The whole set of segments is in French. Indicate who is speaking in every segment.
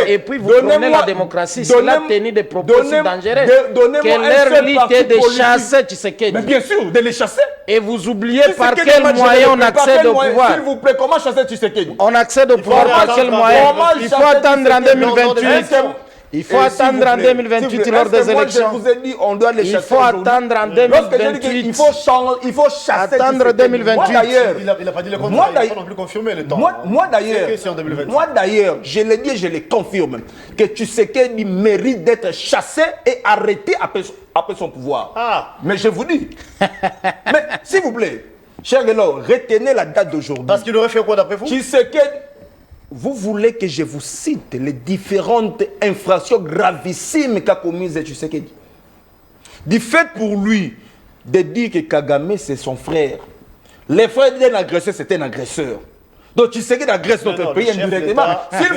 Speaker 1: Et puis vous prenez la démocratie, c'est la tenue des propos si dangereux. Que leur lutte de chasser Tshisekedi.
Speaker 2: Mais bien sûr, de les chasser.
Speaker 1: Et vous oubliez par quel moyen on accède au pouvoir.
Speaker 2: S'il vous plaît, comment chasser Tshisekedi?
Speaker 1: On accède au pouvoir par quel moyen? Il faut attendre en 2028. Il faut attendre en 2028 lors des élections.
Speaker 2: Je vous ai dit, on doit les chasser.
Speaker 1: Il faut attendre en 2028.
Speaker 2: Il faut chasser.
Speaker 1: Attendre 2028.
Speaker 3: Il n'a pas dit le contraire. Il n'a pas non plus confirmé le temps.
Speaker 2: Moi d'ailleurs, je l'ai dit et je le confirme, que Tshisekedi mérite d'être chassé et arrêté après son pouvoir.
Speaker 3: Ah.
Speaker 2: Mais je vous dis. Mais s'il vous plaît, cher Gelo, retenez la date d'aujourd'hui.
Speaker 3: Parce qu'il aurait fait quoi d'après vous?
Speaker 2: Tshisekedi. Vous voulez que je vous cite les différentes infractions gravissimes qu'a commises Tshisekedi? Du fait pour lui de dire que Kagame c'est son frère. Les frères d'un agresseur, c'est un agresseur. Donc Tshisekedi agresse notre pays indirectement. S'il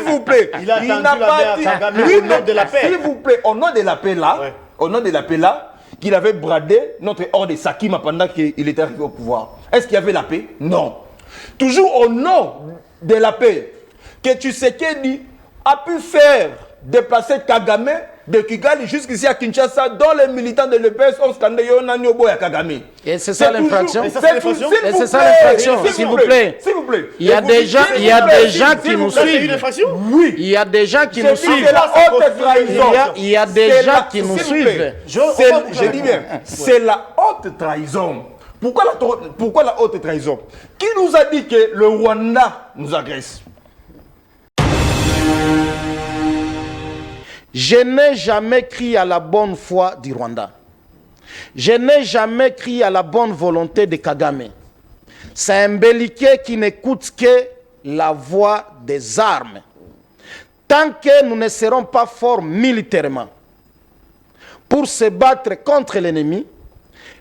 Speaker 2: vous plaît,
Speaker 3: il n'a pas dit au nom de la paix.
Speaker 2: S'il vous plaît, au nom de la paix là, au nom de la paix là, qu'il avait bradé notre hors de Sakima pendant qu'il était arrivé au pouvoir. Est-ce qu'il y avait la paix? Non. Toujours au nom de la paix, que Tshisekedi a pu faire déplacer Kagame de Kigali jusqu'ici à Kinshasa, dont les militants de l'EPS ont scandé Yonani Obo et Kagame.
Speaker 1: Et c'est ça l'infraction.
Speaker 2: C'est ça l'infraction.
Speaker 1: S'il vous plaît.
Speaker 2: S'il vous plaît.
Speaker 1: Il y a des gens qui nous suivent.
Speaker 2: Oui.
Speaker 1: Il y a des gens qui nous suivent.
Speaker 2: C'est la haute trahison.
Speaker 1: Il y a des gens qui nous suivent.
Speaker 2: Je dis bien, c'est la haute trahison. Pourquoi la haute trahison? Qui nous a dit que le Rwanda nous agresse?
Speaker 1: Je n'ai jamais crié à la bonne foi du Rwanda. Je n'ai jamais crié à la bonne volonté de Kagame. C'est un belliquet qui n'écoute que la voix des armes. Tant que nous ne serons pas forts militairement pour se battre contre l'ennemi,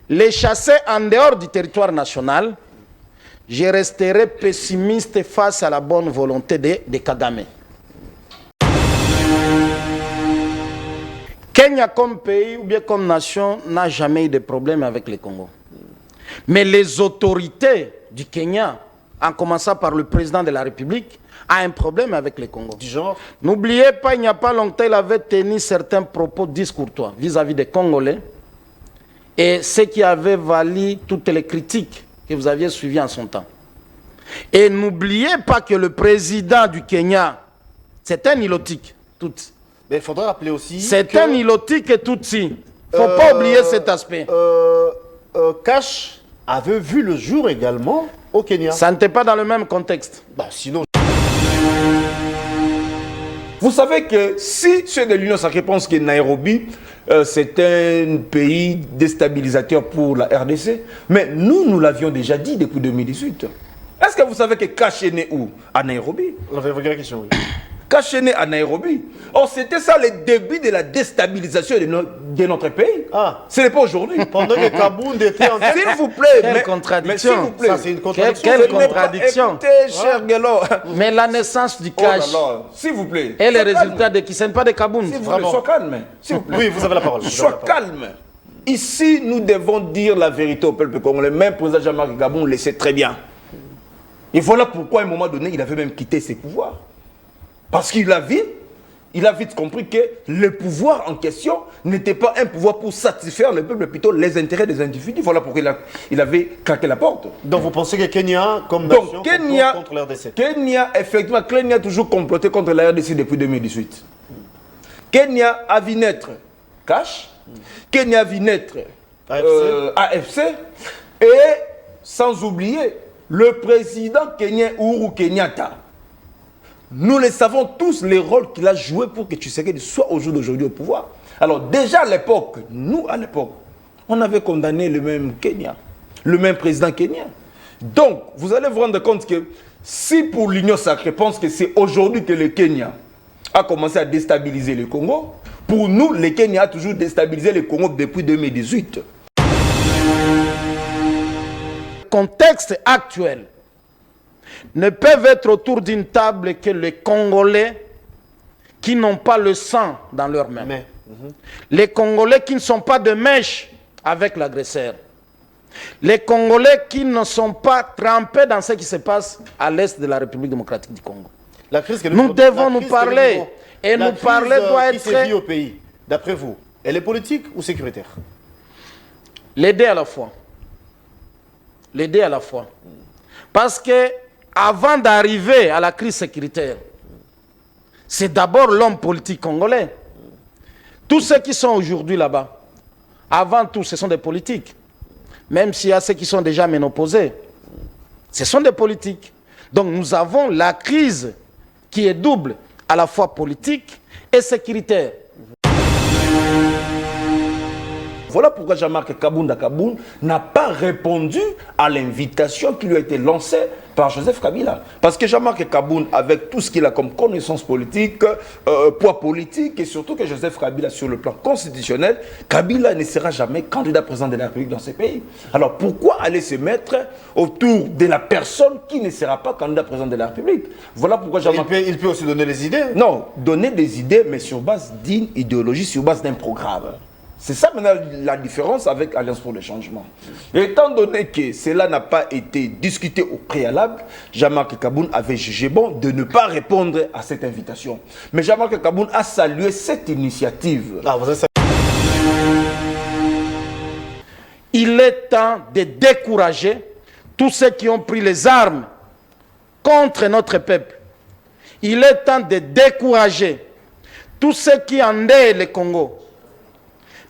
Speaker 1: les chasser en dehors du territoire national, je resterai pessimiste face à la bonne volonté de Kagame. Kenya comme pays ou bien comme nation n'a jamais eu de problème avec le Congo. Mais les autorités du Kenya, en commençant par le président de la République, a un problème avec le Congo.
Speaker 3: Du genre?
Speaker 1: N'oubliez pas, il n'y a pas longtemps, il avait tenu certains propos discourtois vis-à-vis des Congolais. Et ce qui avait valu toutes les critiques que vous aviez suivies en son temps. Et n'oubliez pas que le président du Kenya, c'est un ilotique, Tutsi.
Speaker 3: Mais il faudra rappeler aussi.
Speaker 1: C'est un ilotique et Tutsi. Il ne faut pas oublier cet aspect.
Speaker 3: Kash avait vu le jour également au Kenya.
Speaker 1: Ça n'était pas dans le même contexte.
Speaker 3: Bah, sinon.
Speaker 2: Vous savez que si ceux de l'Union sacrée pensent que Nairobi, c'est un pays déstabilisateur pour la RDC, mais nous l'avions déjà dit depuis 2018. Est-ce que vous savez que Kash est né où? À Nairobi.
Speaker 3: On avait une question, oui.
Speaker 2: Kash est né à Nairobi. Or, c'était ça le début de la déstabilisation de notre pays.
Speaker 3: Ah.
Speaker 2: Ce n'est pas aujourd'hui.
Speaker 3: Pendant que Kabound était en...
Speaker 2: S'il vous plaît.
Speaker 1: Quelle contradiction.
Speaker 2: Mais s'il vous plaît.
Speaker 3: Ça, c'est une contradiction.
Speaker 1: Quelle contradiction.
Speaker 2: Écoutez, cher Guélo.
Speaker 1: Mais la naissance du Kash
Speaker 2: s'il vous plaît.
Speaker 1: et les résultats de qui ce n'est pas de Kabound.
Speaker 2: S'il vous plaît, sois calme. S'il vous plaît.
Speaker 3: Oui, vous avez la parole.
Speaker 2: Sois calme. Ici, nous devons dire la vérité au peuple congolais. Même président Jean-Marc Gabon le sait très bien. Et voilà pourquoi, à un moment donné, il avait même quitté ses pouvoirs. Parce qu'il a vite compris que le pouvoir en question n'était pas un pouvoir pour satisfaire le peuple, plutôt les intérêts des individus. Voilà pourquoi il avait claqué la porte.
Speaker 3: Donc vous pensez que Kenya, comme nation, complote contre la RDC?
Speaker 2: Effectivement, Kenya a toujours comploté contre la RDC depuis 2018. Kenya a vu naître Kash, Kenya a vu naître AFC, et sans oublier le président kenyan Uhuru Kenyatta. Nous le savons tous, les rôles qu'il a joué pour que Tshisekedi soit au jour d'aujourd'hui au pouvoir. Alors déjà à l'époque, on avait condamné le même Kenya, le même président kenyan. Donc, vous allez vous rendre compte que si pour l'Union sacrée pense que c'est aujourd'hui que le Kenya a commencé à déstabiliser le Congo, pour nous, le Kenya a toujours déstabilisé le Congo depuis 2018.
Speaker 1: Le contexte actuel ne peuvent être autour d'une table que les Congolais qui n'ont pas le sang dans leurs mains. Les Congolais qui ne sont pas de mèche avec l'agresseur. Les Congolais qui ne sont pas trempés dans ce qui se passe à l'est de la République démocratique du Congo.
Speaker 3: La crise que
Speaker 1: Nous devons nous parler. Et nous parler doit être...
Speaker 3: Qui sévit au pays, d'après vous, elle est politique ou sécuritaire?
Speaker 1: Les deux à la fois. Les deux à la fois. Parce que avant d'arriver à la crise sécuritaire, c'est d'abord l'homme politique congolais. Tous ceux qui sont aujourd'hui là-bas, avant tout, ce sont des politiques. Même s'il y a ceux qui sont déjà ménopausés, ce sont des politiques. Donc nous avons la crise qui est double, à la fois politique et sécuritaire.
Speaker 2: Voilà pourquoi Jean-Marc Kabounda Kaboun n'a pas répondu à l'invitation qui lui a été lancée par Joseph Kabila. Parce que Jean-Marc Kaboun, avec tout ce qu'il a comme connaissance politique, poids politique, et surtout que Joseph Kabila, sur le plan constitutionnel, Kabila ne sera jamais candidat président de la République dans ce pays. Alors pourquoi aller se mettre autour de la personne qui ne sera pas candidat président de la République? Voilà pourquoi Jean-Marc...
Speaker 3: Il peut aussi donner des idées.
Speaker 2: Non, donner des idées, mais sur base d'une idéologie, sur base d'un programme. C'est ça maintenant la différence avec Alliance pour le changement. Et étant donné que cela n'a pas été discuté au préalable, Jean-Marc Kaboun avait jugé bon de ne pas répondre à cette invitation. Mais Jean-Marc Kaboun a salué cette initiative.
Speaker 3: Ah, vous avez ça.
Speaker 1: Il est temps de décourager tous ceux qui ont pris les armes contre notre peuple. Il est temps de décourager tous ceux qui endeuillent le Congo.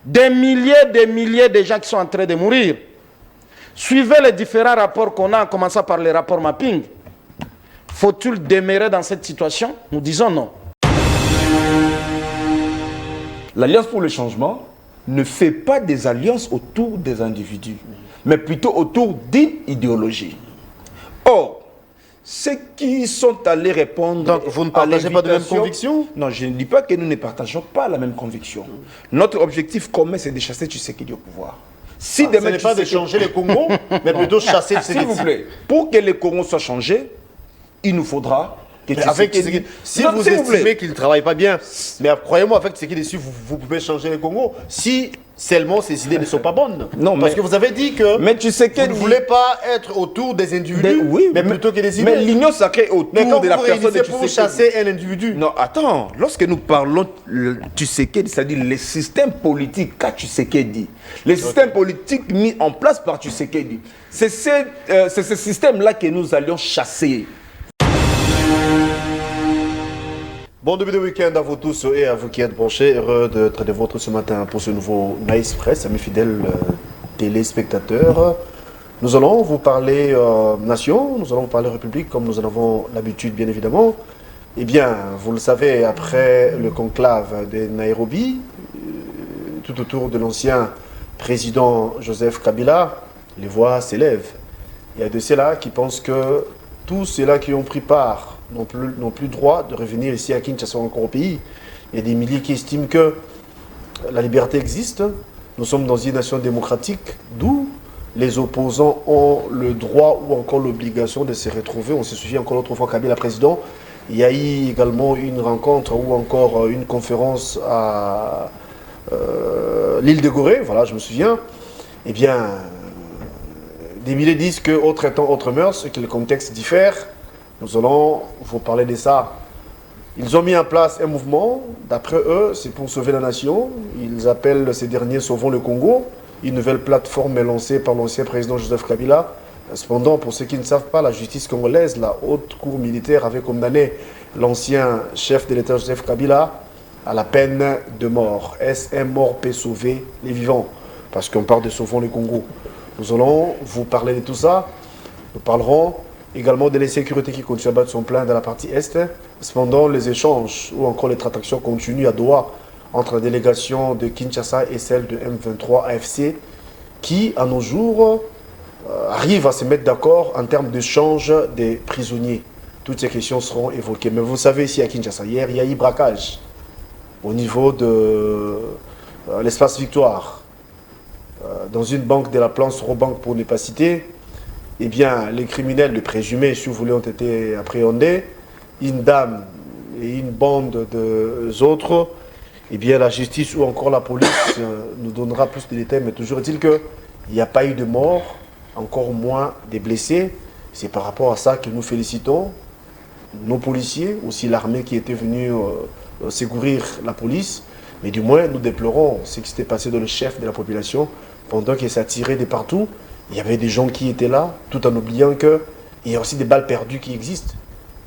Speaker 1: Des milliers de gens qui sont en train de mourir. Suivez les différents rapports qu'on a, en commençant par les rapports mapping. Faut-il demeurer dans cette situation? Nous disons non.
Speaker 2: L'Alliance pour le changement ne fait pas des alliances autour des individus, mais plutôt autour d'une idéologie. Or, ceux qui sont allés répondre...
Speaker 3: Donc, vous ne partagez pas de même conviction?
Speaker 2: Non, je ne dis pas que nous ne partageons pas la même conviction. Notre objectif commun, c'est de chasser Tshisekedi au pouvoir. Si
Speaker 3: Ce n'est pas de changer les Congos, mais plutôt chasser Tshisekedi.
Speaker 2: S'il vous plaît, pour que les Congos soient changés, il nous faudra...
Speaker 3: Si vous estimez qu'il ne travaille pas bien, mais croyez-moi, avec ce qui est dessus, vous pouvez changer les Congo. Si seulement ces idées ne sont pas bonnes.
Speaker 2: Non,
Speaker 3: parce que vous avez dit que vous ne voulez pas être autour des individus, mais plutôt que des idées.
Speaker 2: Mais l'union sacrée autour de la personne de
Speaker 3: pour chasser un individu.
Speaker 2: Non, attends. Lorsque nous parlons de Tshisekedi, c'est-à-dire les systèmes politiques qu'a Tshisekedi, les systèmes politiques mis en place par Tshisekedi, c'est ce système-là que nous allions chasser.
Speaker 3: Bon début de week-end à vous tous et à vous qui êtes branchés. Heureux d'être des vôtres ce matin pour ce nouveau Nice Press, mes fidèles téléspectateurs. Nous allons vous parler nation, nous allons vous parler république comme nous en avons l'habitude bien évidemment. Eh bien, vous le savez, après le conclave de Nairobi, tout autour de l'ancien président Joseph Kabila, les voix s'élèvent. Il y a de ceux-là qui pensent que tous ceux-là qui ont pris part n'ont plus droit de revenir ici à Kinshasa encore au pays. Il y a des milliers qui estiment que la liberté existe. Nous sommes dans une nation démocratique, d'où les opposants ont le droit ou encore l'obligation de se retrouver. On se souvient encore l'autre fois Kabila président. Il y a eu également une rencontre ou encore une conférence à l'île de Gorée. Voilà, je me souviens. Eh bien, des milliers disent que autre temps, autre mœurs, que le contexte diffère. Nous allons vous parler de ça. Ils ont mis en place un mouvement. D'après eux, c'est pour sauver la nation. Ils appellent ces derniers Sauvons le Congo. Une nouvelle plateforme est lancée par l'ancien président Joseph Kabila. Cependant, pour ceux qui ne savent pas, la justice congolaise, la haute cour militaire avait condamné l'ancien chef de l'État Joseph Kabila à la peine de mort. Est-ce un mort peut sauver les vivants? Parce qu'on parle de Sauvons le Congo. Nous allons vous parler de tout ça. Nous parlerons également de l'insécurité qui continue à battre son plein dans la partie Est. Cependant, les échanges ou encore les transactions continuent à Doha entre la délégation de Kinshasa et celle de M23 AFC qui, à nos jours, arrivent à se mettre d'accord en termes d'échange des prisonniers. Toutes ces questions seront évoquées. Mais vous savez, ici à Kinshasa, hier, il y a eu braquage au niveau de l'espace Victoire. Dans une banque de la place Robank, pour ne pas citer, eh bien, les criminels, les présumés, si vous voulez, ont été appréhendés. Une dame et une bande d'autres, eh bien, la justice ou encore la police nous donnera plus de détails, mais toujours est-il qu'il n'y a pas eu de mort, encore moins des blessés. C'est par rapport à ça que nous félicitons nos policiers, aussi l'armée qui était venue secourir la police. Mais du moins, nous déplorons ce qui s'était passé dans le chef de la population pendant qu'il s'est tiré de partout. Il y avait des gens qui étaient là, tout en oubliant qu'il y a aussi des balles perdues qui existent.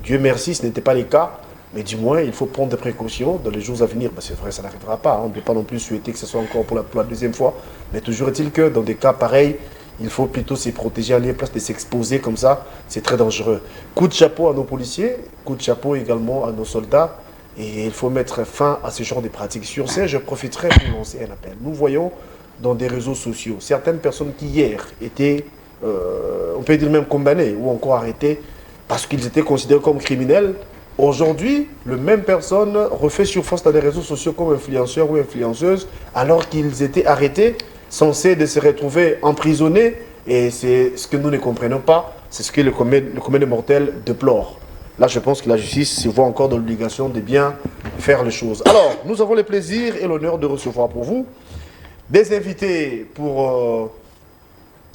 Speaker 3: Dieu merci, ce n'était pas le cas. Mais du moins, il faut prendre des précautions dans les jours à venir. Ben, c'est vrai, ça n'arrivera pas. On ne peut pas non plus souhaiter que ce soit encore pour la deuxième fois. Mais toujours est-il que dans des cas pareils, il faut plutôt se protéger à place de s'exposer comme ça. C'est très dangereux. Coup de chapeau à nos policiers, coup de chapeau également à nos soldats. Et il faut mettre fin à ce genre de pratiques. Sur ce, je profiterai pour lancer un appel. Nous voyons dans des réseaux sociaux certaines personnes qui hier étaient, on peut dire même condamnées ou encore arrêtées parce qu'ils étaient considérés comme criminels. Aujourd'hui, la même personne refait surface dans les réseaux sociaux comme influenceurs ou influenceuses alors qu'ils étaient arrêtés, censés de se retrouver emprisonnés. Et c'est ce que nous ne comprenons pas, c'est ce que le commun des mortels déplore. Là, je pense que la justice se voit encore dans l'obligation de bien faire les choses. Alors, nous avons le plaisir et l'honneur de recevoir pour vous des invités pour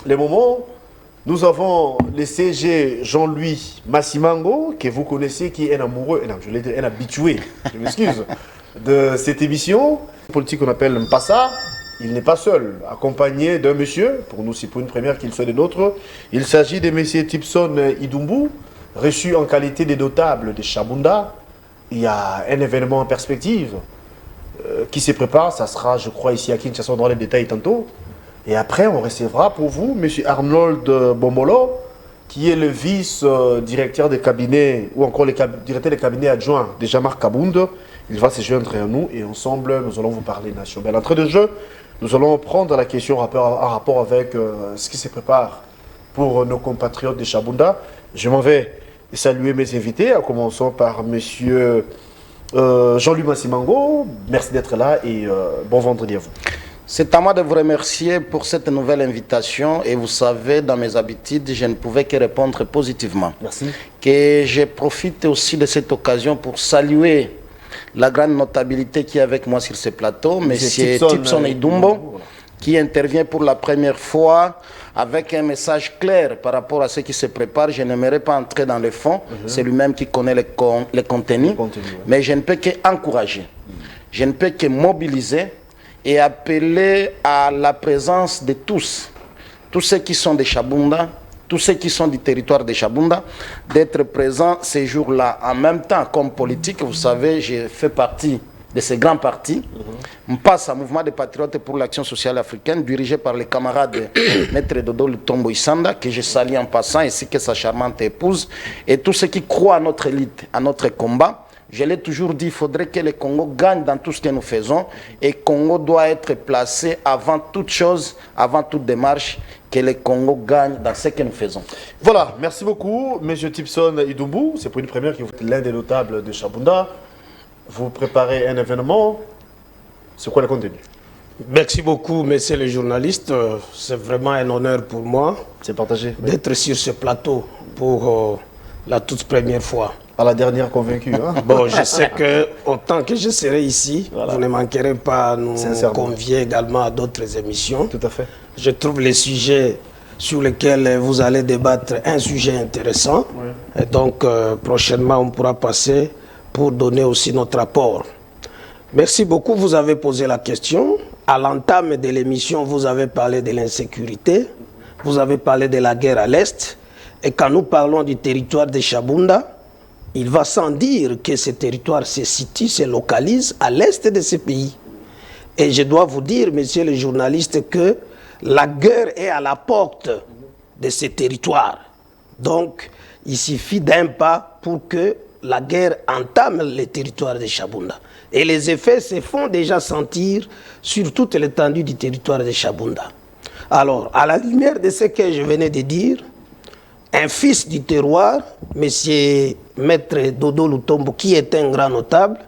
Speaker 3: les moments. Nous avons le CG Jean-Louis Massimango, que vous connaissez, qui est un amoureux, non, je l'ai dit, un habitué, je m'excuse, de cette émission. Politique qu'on appelle Mpassa. Il n'est pas seul, accompagné d'un monsieur, pour nous c'est pour une première qu'il soit des nôtres. Il s'agit de monsieur Tipson Idumbu, reçu en qualité de notable de Chabunda. Il y a un événement en perspective qui se prépare, ça sera je crois ici à Kinshasa, on aura les détails tantôt. Et après on recevra pour vous M. Arnold Bomolo, qui est le vice-directeur de cabinet, ou encore le directeur de cabinet adjoint de Jean-Marc Kabound. Il va se joindre à nous et ensemble nous allons vous parler nation. Mais à l'entrée de jeu, nous allons prendre la question en rapport avec ce qui se prépare pour nos compatriotes de Chabunda. Je m'en vais saluer mes invités, en commençant par M. Jean-Louis Massimango. Merci d'être là et bon vendredi à vous.
Speaker 1: C'est à moi de vous remercier pour cette nouvelle invitation. Et vous savez, dans mes habitudes, je ne pouvais que répondre positivement.
Speaker 3: Merci.
Speaker 1: Que je profite aussi de cette occasion pour saluer la grande notabilité qui est avec moi sur ce plateau, M. Tipson Idumbu, qui intervient pour la première fois avec un message clair par rapport à ce qui se prépare. Je n'aimerais pas entrer dans le fond, c'est lui-même qui connaît le contenu, mais je ne peux qu'encourager, je ne peux que mobiliser et appeler à la présence de tous ceux qui sont de Chabunda, tous ceux qui sont du territoire de Chabunda, d'être présents ces jours-là. En même temps, comme politique, vous savez, j'ai fait partie de ces grands partis. Mpassa, Mouvement des Patriotes pour l'Action Sociale Africaine, dirigé par les camarades Maître Dodo Lutombo Isanda, que je salue en passant, ainsi que sa charmante épouse, et tous ceux qui croient à notre élite, à notre combat. Je l'ai toujours dit, il faudrait que le Congo gagne dans tout ce que nous faisons, et le Congo doit être placé avant toute chose, avant toute démarche, que le Congo gagne dans ce que nous faisons.
Speaker 3: Voilà, merci beaucoup, M. Tipson Idumbu. C'est pour une première que vous êtes l'un des notables de Chabunda. Vous préparez un événement. C'est quoi le contenu?
Speaker 4: Merci beaucoup, messieurs les journalistes. C'est vraiment un honneur pour moi.
Speaker 3: C'est partagé.
Speaker 4: D'être sur ce plateau pour la toute première fois.
Speaker 3: À la dernière convaincue. Hein?
Speaker 4: Bon, je sais que autant que je serai ici, voilà, vous ne manquerez pas à nous convier également à d'autres émissions.
Speaker 3: Tout à fait.
Speaker 4: Je trouve les sujets sur lesquels vous allez débattre un sujet intéressant. Oui. Et donc, prochainement, on pourra passer pour donner aussi notre apport. Merci beaucoup. Vous avez posé la question. À l'entame de l'émission, vous avez parlé de l'insécurité. Vous avez parlé de la guerre à l'Est. Et quand nous parlons du territoire de Chabunda, il va sans dire que ce territoire se situe, se localise à l'est de ce pays. Et je dois vous dire, messieurs les journalistes, que la guerre est à la porte de ce territoire. Donc, il suffit d'un pas pour que la guerre entame le territoire de Chabunda. Et les effets se font déjà sentir sur toute l'étendue du territoire de Chabunda. Alors, à la lumière de ce que je venais de dire, un fils du terroir, M. Maître Dodo Lutombo, qui est un grand notable,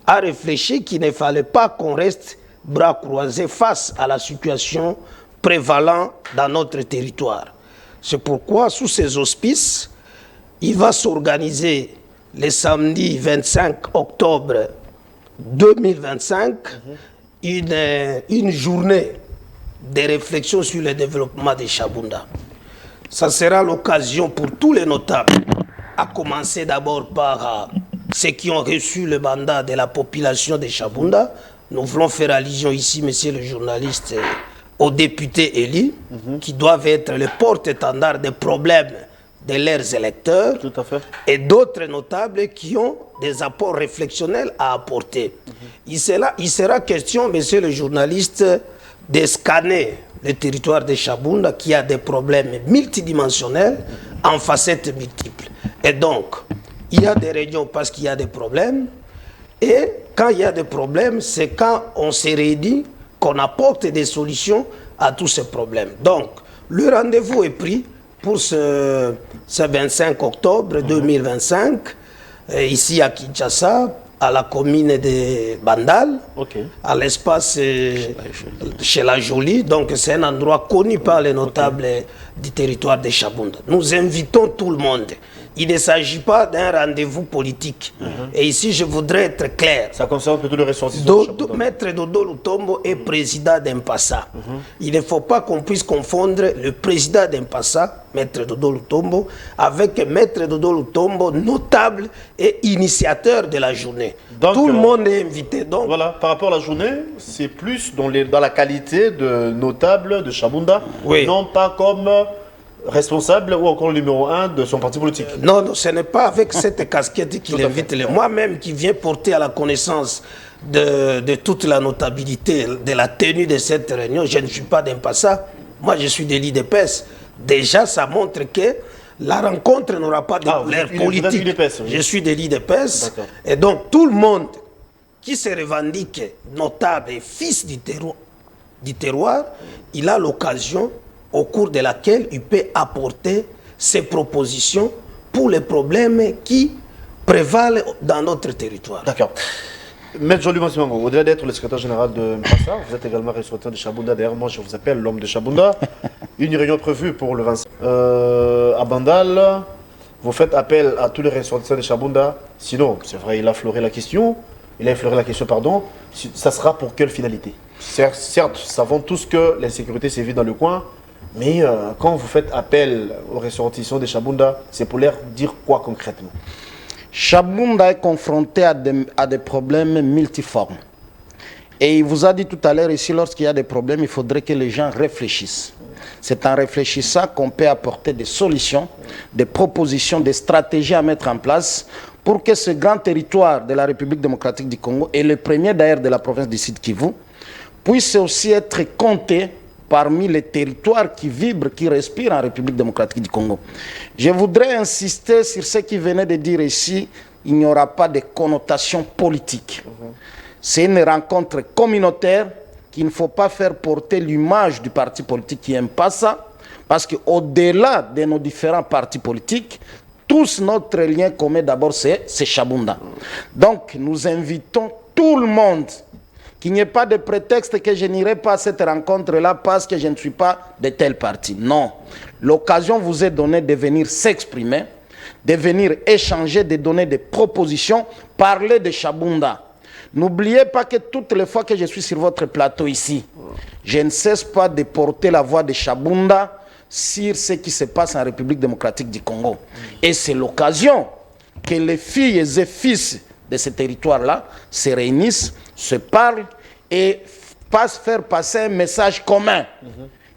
Speaker 4: a réfléchi qu'il ne fallait pas qu'on reste bras croisés face à la situation prévalente dans notre territoire. C'est pourquoi, sous ces auspices, il va s'organiser le samedi 25 octobre 2025 une journée de réflexion sur le développement de Chabunda. Ça sera l'occasion pour tous les notables à commencer d'abord par ceux qui ont reçu le mandat de la population de Chabunda. Nous voulons faire allusion ici, monsieur le journaliste, aux députés élus qui doivent être les porte-étendards des problèmes de leurs électeurs.
Speaker 3: Tout à fait.
Speaker 4: Et d'autres notables qui ont des apports réflexionnels à apporter. Il sera question, monsieur le journaliste, de scanner le territoire de Chabunda qui a des problèmes multidimensionnels en facettes multiples. Et donc, il y a des régions parce qu'il y a des problèmes. Et quand il y a des problèmes, c'est quand on se réunit qu'on apporte des solutions à tous ces problèmes. Donc, le rendez-vous est pris pour ce 25 octobre 2025, ici à Kinshasa, à la commune de Bandal, à l'espace chez la Jolie. Donc c'est un endroit connu par les notables du territoire de Chabunda. Nous invitons tout le monde. Il ne s'agit pas d'un rendez-vous politique. Et ici, je voudrais être clair.
Speaker 3: Ça concerne plutôt le ressortissant.
Speaker 4: Maître Dodo Lutombo est président d'Impassa. Il ne faut pas qu'on puisse confondre le président d'Impassa, Maître Dodo Lutombo, avec Maître Dodo Lutombo, notable et initiateur de la journée. Donc, tout le monde est invité. Donc,
Speaker 3: voilà, par rapport à la journée, c'est plus dans la qualité de notable de Chabunda, non pas comme responsable ou encore le numéro 1 de son parti politique.
Speaker 4: Non, ce n'est pas avec cette casquette qu'il invite. Moi-même qui viens porter à la connaissance de toute la notabilité de la tenue de cette réunion, je ne suis pas d'Impassa. Moi, je suis de l'IDPS. Déjà, ça montre que la rencontre n'aura pas de couleur politique. Je suis de l'IDPS. Et donc, tout le monde qui se revendique notable et fils du terroir, il a l'occasion au cours de laquelle il peut apporter ses propositions pour les problèmes qui prévalent dans notre territoire.
Speaker 3: D'accord. Maître Jean-Louis Mansimango, au-delà d'être le secrétaire général de Mpassa, vous êtes également ressortissant de Chabunda. D'ailleurs, moi, je vous appelle l'homme de Chabunda. Une réunion prévue pour le 25. À Bandal, vous faites appel à tous les ressortissants de Chabunda. Sinon, c'est vrai, il a effleuré la question. Ça sera pour quelle finalité? Certes, savons tous que l'insécurité sévit dans le coin. Mais quand vous faites appel aux ressortissants de Chabunda, c'est pour leur dire quoi concrètement?
Speaker 1: Chabunda est confronté à des problèmes multiformes. Et il vous a dit tout à l'heure ici, lorsqu'il y a des problèmes, il faudrait que les gens réfléchissent. C'est en réfléchissant qu'on peut apporter des solutions, des propositions, des stratégies à mettre en place pour que ce grand territoire de la République démocratique du Congo, et le premier d'ailleurs de la province du Sud Kivu, puisse aussi être compté parmi les territoires qui vibrent, qui respirent en République démocratique du Congo. Je voudrais insister sur ce qui venait de dire ici, il n'y aura pas de connotation politique. C'est une rencontre communautaire qu'il ne faut pas faire porter l'image du parti politique qui n'aime pas ça, parce qu'au-delà de nos différents partis politiques, tous notre lien commun d'abord c'est Chabunda. Donc nous invitons tout le monde, qu'il n'y ait pas de prétexte que je n'irai pas à cette rencontre-là parce que je ne suis pas de tel parti. Non. L'occasion vous est donnée de venir s'exprimer, de venir échanger, de donner des propositions, parler de Chabunda. N'oubliez pas que toutes les fois que je suis sur votre plateau ici, je ne cesse pas de porter la voix de Chabunda sur ce qui se passe en République démocratique du Congo. Et c'est l'occasion que les filles et fils de ce territoire-là se réunissent, se parlent et faire passer un message commun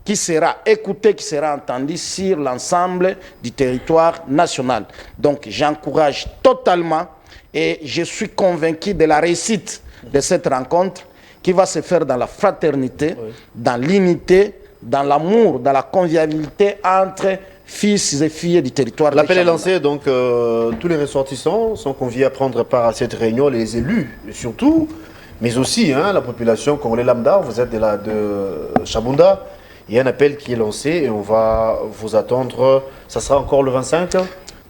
Speaker 1: qui sera écouté, qui sera entendu sur l'ensemble du territoire national. Donc j'encourage totalement et je suis convaincu de la réussite de cette rencontre qui va se faire dans la fraternité, dans l'unité, dans l'amour, dans la convivialité entre fils et filles du territoire.
Speaker 3: L'appel est lancé, donc tous les ressortissants sont conviés à prendre part à cette réunion, les élus surtout, mais aussi la population congolaise lambda. Vous êtes de Chabunda, il y a un appel qui est lancé et on va vous attendre. Ça sera encore le 25 ?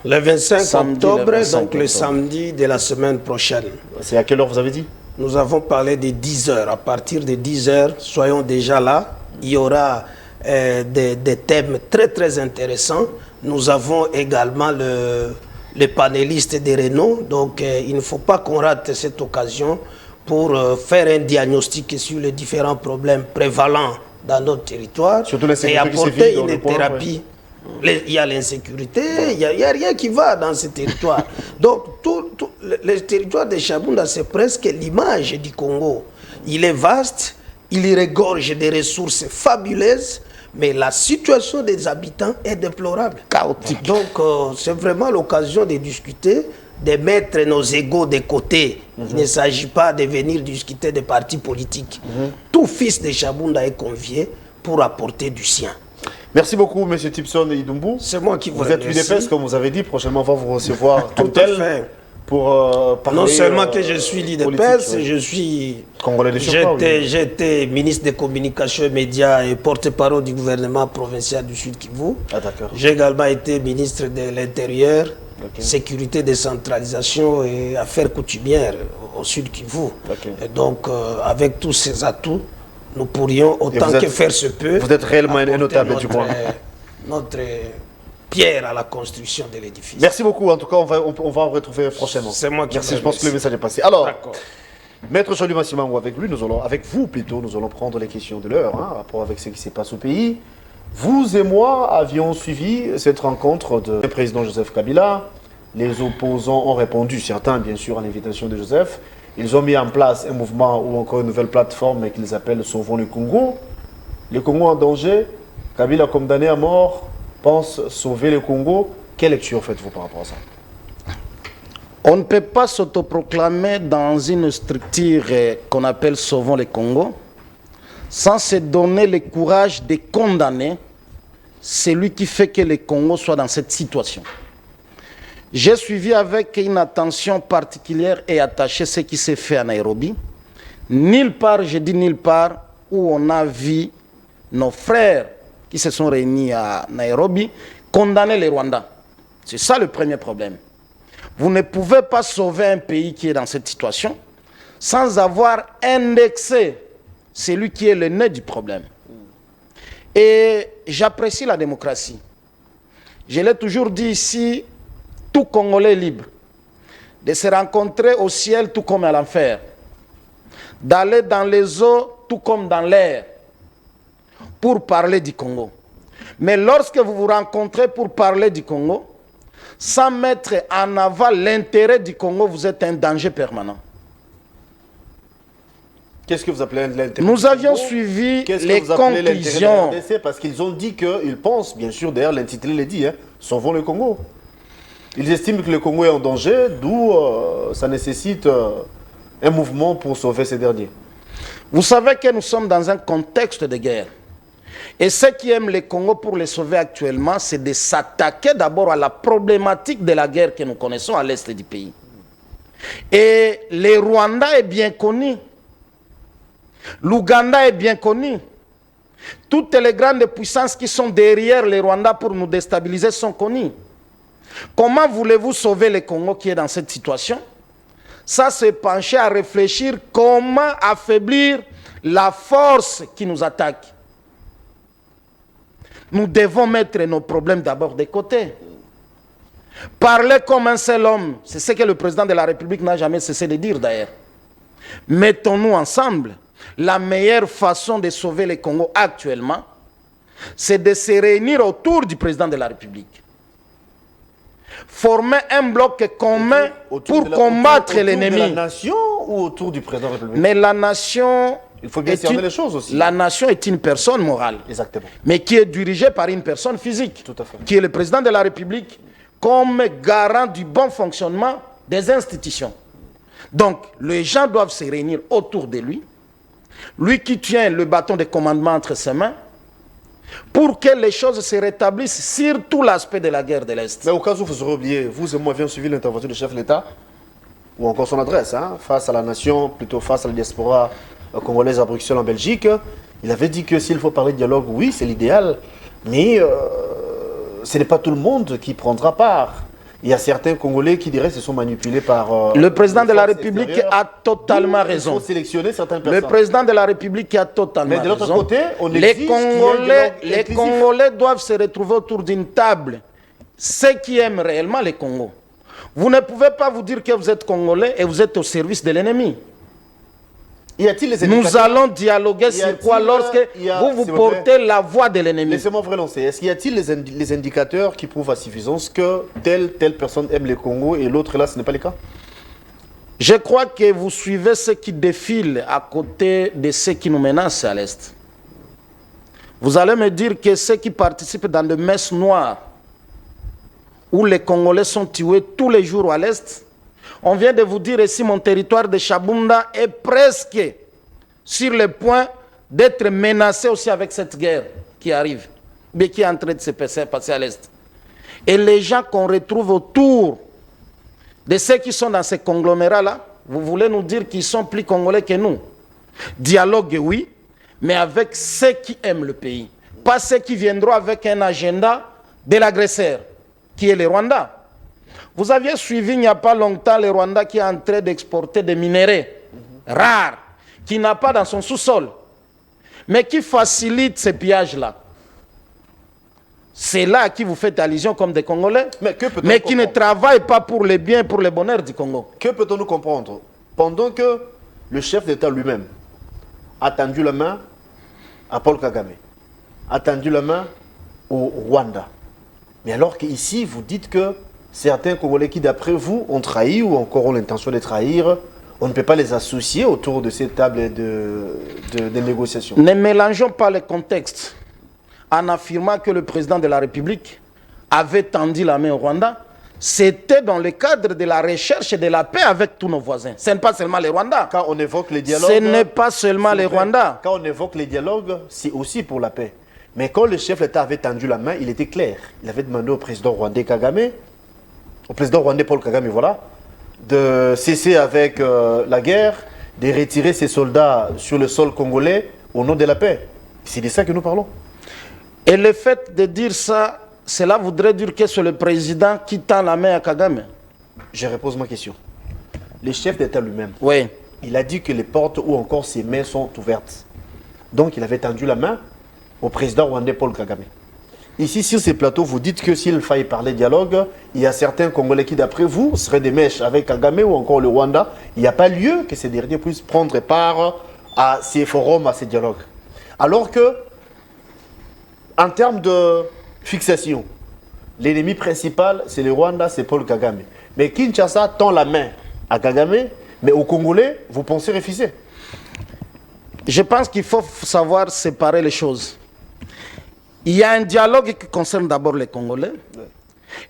Speaker 4: Le 25 octobre, donc le samedi de la semaine prochaine.
Speaker 3: C'est à quelle heure vous avez dit ?
Speaker 4: Nous avons parlé de 10 heures. À partir de 10 heures, soyons déjà là. Il y aura des thèmes très très intéressants. Nous avons également les panélistes de renom. Donc il ne faut pas qu'on rate cette occasion pour faire un diagnostic sur les différents problèmes prévalents dans notre territoire et apporter une thérapie Il y a l'insécurité, il n'y a rien qui va dans ce territoire. Donc, le territoire de Chabunda, c'est presque l'image du Congo. Il est vaste, il y regorge des ressources fabuleuses, mais la situation des habitants est déplorable.
Speaker 1: Chaotique.
Speaker 4: Donc, c'est vraiment l'occasion de discuter, de mettre nos égos de côté. Il ne s'agit pas de venir discuter des partis politiques. Tout fils de Chabunda est convié pour apporter du sien.
Speaker 3: Merci beaucoup, M. Tipson Idumbu.
Speaker 4: C'est moi qui vous
Speaker 3: êtes l'UDPS, comme vous avez dit. Prochainement, on va vous recevoir
Speaker 4: Tout à fait.
Speaker 3: Pour parler.
Speaker 4: Non seulement que je suis l'UDPS, je suis. J'étais ministre des Communications et Médias et porte-parole du gouvernement provincial du Sud Kivu.
Speaker 3: Ah, d'accord.
Speaker 4: J'ai également été ministre de l'Intérieur, Sécurité, décentralisation et Affaires coutumières au Sud Kivu. Et donc, avec tous ces atouts, nous pourrions, autant que faire se peut,
Speaker 3: vous êtes réellement notable du coin.
Speaker 4: Notre pierre à la construction de l'édifice.
Speaker 3: Merci beaucoup. En tout cas, on va vous retrouver prochainement.
Speaker 4: C'est moi qui
Speaker 3: merci. Je pense que le message est passé. Alors, Maître Jean-Louis Massimango, avec vous plutôt, nous allons prendre les questions de l'heure, en rapport avec ce qui se passe au pays. Vous et moi avions suivi cette rencontre du président Joseph Kabila. Les opposants ont répondu, certains bien sûr, à l'invitation de Joseph. Ils ont mis en place un mouvement ou encore une nouvelle plateforme qu'ils appellent Sauvons le Congo. Le Congo en danger, Kabila condamné à mort, pense sauver le Congo. Quelle lecture faites-vous par rapport à ça?
Speaker 1: On ne peut pas s'autoproclamer dans une structure qu'on appelle Sauvons le Congo sans se donner le courage de condamner celui qui fait que le Congo soit dans cette situation. J'ai suivi avec une attention particulière et attachée ce qui s'est fait à Nairobi. Nulle part, je dis nulle part, où on a vu nos frères qui se sont réunis à Nairobi condamner les Rwandais. C'est ça le premier problème. Vous ne pouvez pas sauver un pays qui est dans cette situation sans avoir indexé celui qui est le nez du problème. Et j'apprécie la démocratie. Je l'ai toujours dit ici, tout Congolais est libre de se rencontrer au ciel tout comme à l'enfer, d'aller dans les eaux tout comme dans l'air pour parler du Congo. Mais lorsque vous vous rencontrez pour parler du Congo, sans mettre en avant l'intérêt du Congo, vous êtes un danger permanent.
Speaker 3: Qu'est-ce que vous appelez l'intérêt?
Speaker 1: Nous avions suivi les conclusions.
Speaker 3: Parce qu'ils ont dit qu'ils pensent, bien sûr, d'ailleurs l'intitulé le dit, Sauvons le Congo. Ils estiment que le Congo est en danger, d'où ça nécessite un mouvement pour sauver ces derniers.
Speaker 1: Vous savez que nous sommes dans un contexte de guerre. Et ceux qui aiment le Congo pour les sauver actuellement, c'est de s'attaquer d'abord à la problématique de la guerre que nous connaissons à l'est du pays. Et le Rwanda est bien connu. L'Ouganda est bien connu. Toutes les grandes puissances qui sont derrière le Rwanda pour nous déstabiliser sont connues. Comment voulez-vous sauver le Congo qui est dans cette situation? Ça, c'est pencher à réfléchir comment affaiblir la force qui nous attaque. Nous devons mettre nos problèmes d'abord de côté. Parler comme un seul homme, c'est ce que le président de la République n'a jamais cessé de dire d'ailleurs. Mettons-nous ensemble. La meilleure façon de sauver le Congo actuellement, c'est de se réunir autour du président de la République. Former un bloc commun pour combattre l'ennemi.
Speaker 3: Autour de la nation ou autour du président de la République?
Speaker 1: Mais la nation...
Speaker 3: Il faut bien cerner les choses aussi.
Speaker 1: La nation est une personne morale.
Speaker 3: Exactement.
Speaker 1: Mais qui est dirigée par une personne physique.
Speaker 3: Tout à fait.
Speaker 1: Qui est le président de la République comme garant du bon fonctionnement des institutions. Donc, les gens doivent se réunir autour de lui. Lui qui tient le bâton de commandement entre ses mains, pour que les choses se rétablissent sur tout l'aspect de la guerre de l'Est.
Speaker 3: Mais au cas où vous aurez oublié, vous et moi avions suivi l'intervention du chef de l'État, ou encore son adresse, face à la nation, plutôt face à la diaspora congolaise à Bruxelles en Belgique. Il avait dit que s'il faut parler de dialogue, oui, c'est l'idéal, mais ce n'est pas tout le monde qui prendra part. Il y a certains Congolais qui diraient qu'ils se sont manipulés par...
Speaker 1: le président de la République a totalement raison.
Speaker 3: Il faut sélectionner certaines personnes.
Speaker 1: Le président de la République a totalement raison.
Speaker 3: Mais de l'autre côté, on
Speaker 1: les Congolais doivent se retrouver autour d'une table. Ceux qui aiment réellement le Congo. Vous ne pouvez pas vous dire que vous êtes Congolais et vous êtes au service de l'ennemi.
Speaker 3: Y a-t-il les
Speaker 1: Nous
Speaker 3: indicateurs?
Speaker 1: allons dialoguer sur quoi lorsque vous portez la voix de l'ennemi.
Speaker 3: Laissez-moi vous relancer. Est-ce qu'il y a-t-il les indicateurs qui prouvent à suffisance que telle personne aime le Congo et l'autre là, ce n'est pas le cas?
Speaker 1: Je crois que vous suivez ceux qui défilent à côté de ceux qui nous menacent à l'Est. Vous allez me dire que ceux qui participent dans des messes noires, où les Congolais sont tués tous les jours à l'Est, on vient de vous dire ici, mon territoire de Chabunda est presque sur le point d'être menacé aussi avec cette guerre qui arrive, mais qui est en train de se passer à l'Est. Et les gens qu'on retrouve autour de ceux qui sont dans ces conglomérats-là, vous voulez nous dire qu'ils sont plus congolais que nous? Dialogue, oui, mais avec ceux qui aiment le pays. Pas ceux qui viendront avec un agenda de l'agresseur, qui est le Rwanda. Vous aviez suivi il n'y a pas longtemps le Rwanda qui est en train d'exporter des minerais rares, qui n'a pas dans son sous-sol, mais qui facilite ces pillages-là. C'est là à qui vous faites allusion comme des Congolais, mais qui ne travaillent pas pour le bien, pour le bonheur du Congo.
Speaker 3: Que peut-on nous comprendre? Pendant que le chef d'État lui-même a tendu la main à Paul Kagame, a tendu la main au Rwanda, mais alors qu'ici, vous dites que certains Congolais qui, d'après vous, ont trahi ou encore ont l'intention de trahir, on ne peut pas les associer autour de cette table de négociation.
Speaker 1: Ne mélangeons pas les contextes. En affirmant que le président de la République avait tendu la main au Rwanda, c'était dans le cadre de la recherche de la paix avec tous nos voisins. Ce n'est pas seulement les Rwandais.
Speaker 3: Quand on évoque les dialogues...
Speaker 1: Ce n'est pas seulement les Rwandais.
Speaker 3: Quand on évoque les dialogues, c'est aussi pour la paix. Mais quand le chef d'État avait tendu la main, il était clair. Il avait demandé au président rwandais Kagame, au président rwandais Paul Kagame, voilà, de cesser avec la guerre, de retirer ses soldats sur le sol congolais au nom de la paix. C'est de ça que nous parlons.
Speaker 1: Et le fait de dire ça, cela voudrait dire que c'est le président qui tend la main à Kagame.
Speaker 3: Je repose ma question. Le chef d'État lui-même,
Speaker 1: oui,
Speaker 3: il a dit que les portes ou encore ses mains sont ouvertes. Donc il avait tendu la main au président rwandais Paul Kagame. Ici, sur ces plateaux, vous dites que s'il faille parler dialogue, il y a certains Congolais qui, d'après vous, seraient des mèches avec Kagame ou encore le Rwanda. Il n'y a pas lieu que ces derniers puissent prendre part à ces forums, à ces dialogues. Alors que, en termes de fixation, l'ennemi principal, c'est le Rwanda, c'est Paul Kagame. Mais Kinshasa tend la main à Kagame, mais aux Congolais, vous pensez refuser?
Speaker 1: Je pense qu'il faut savoir séparer les choses. Il y a un dialogue qui concerne d'abord les Congolais,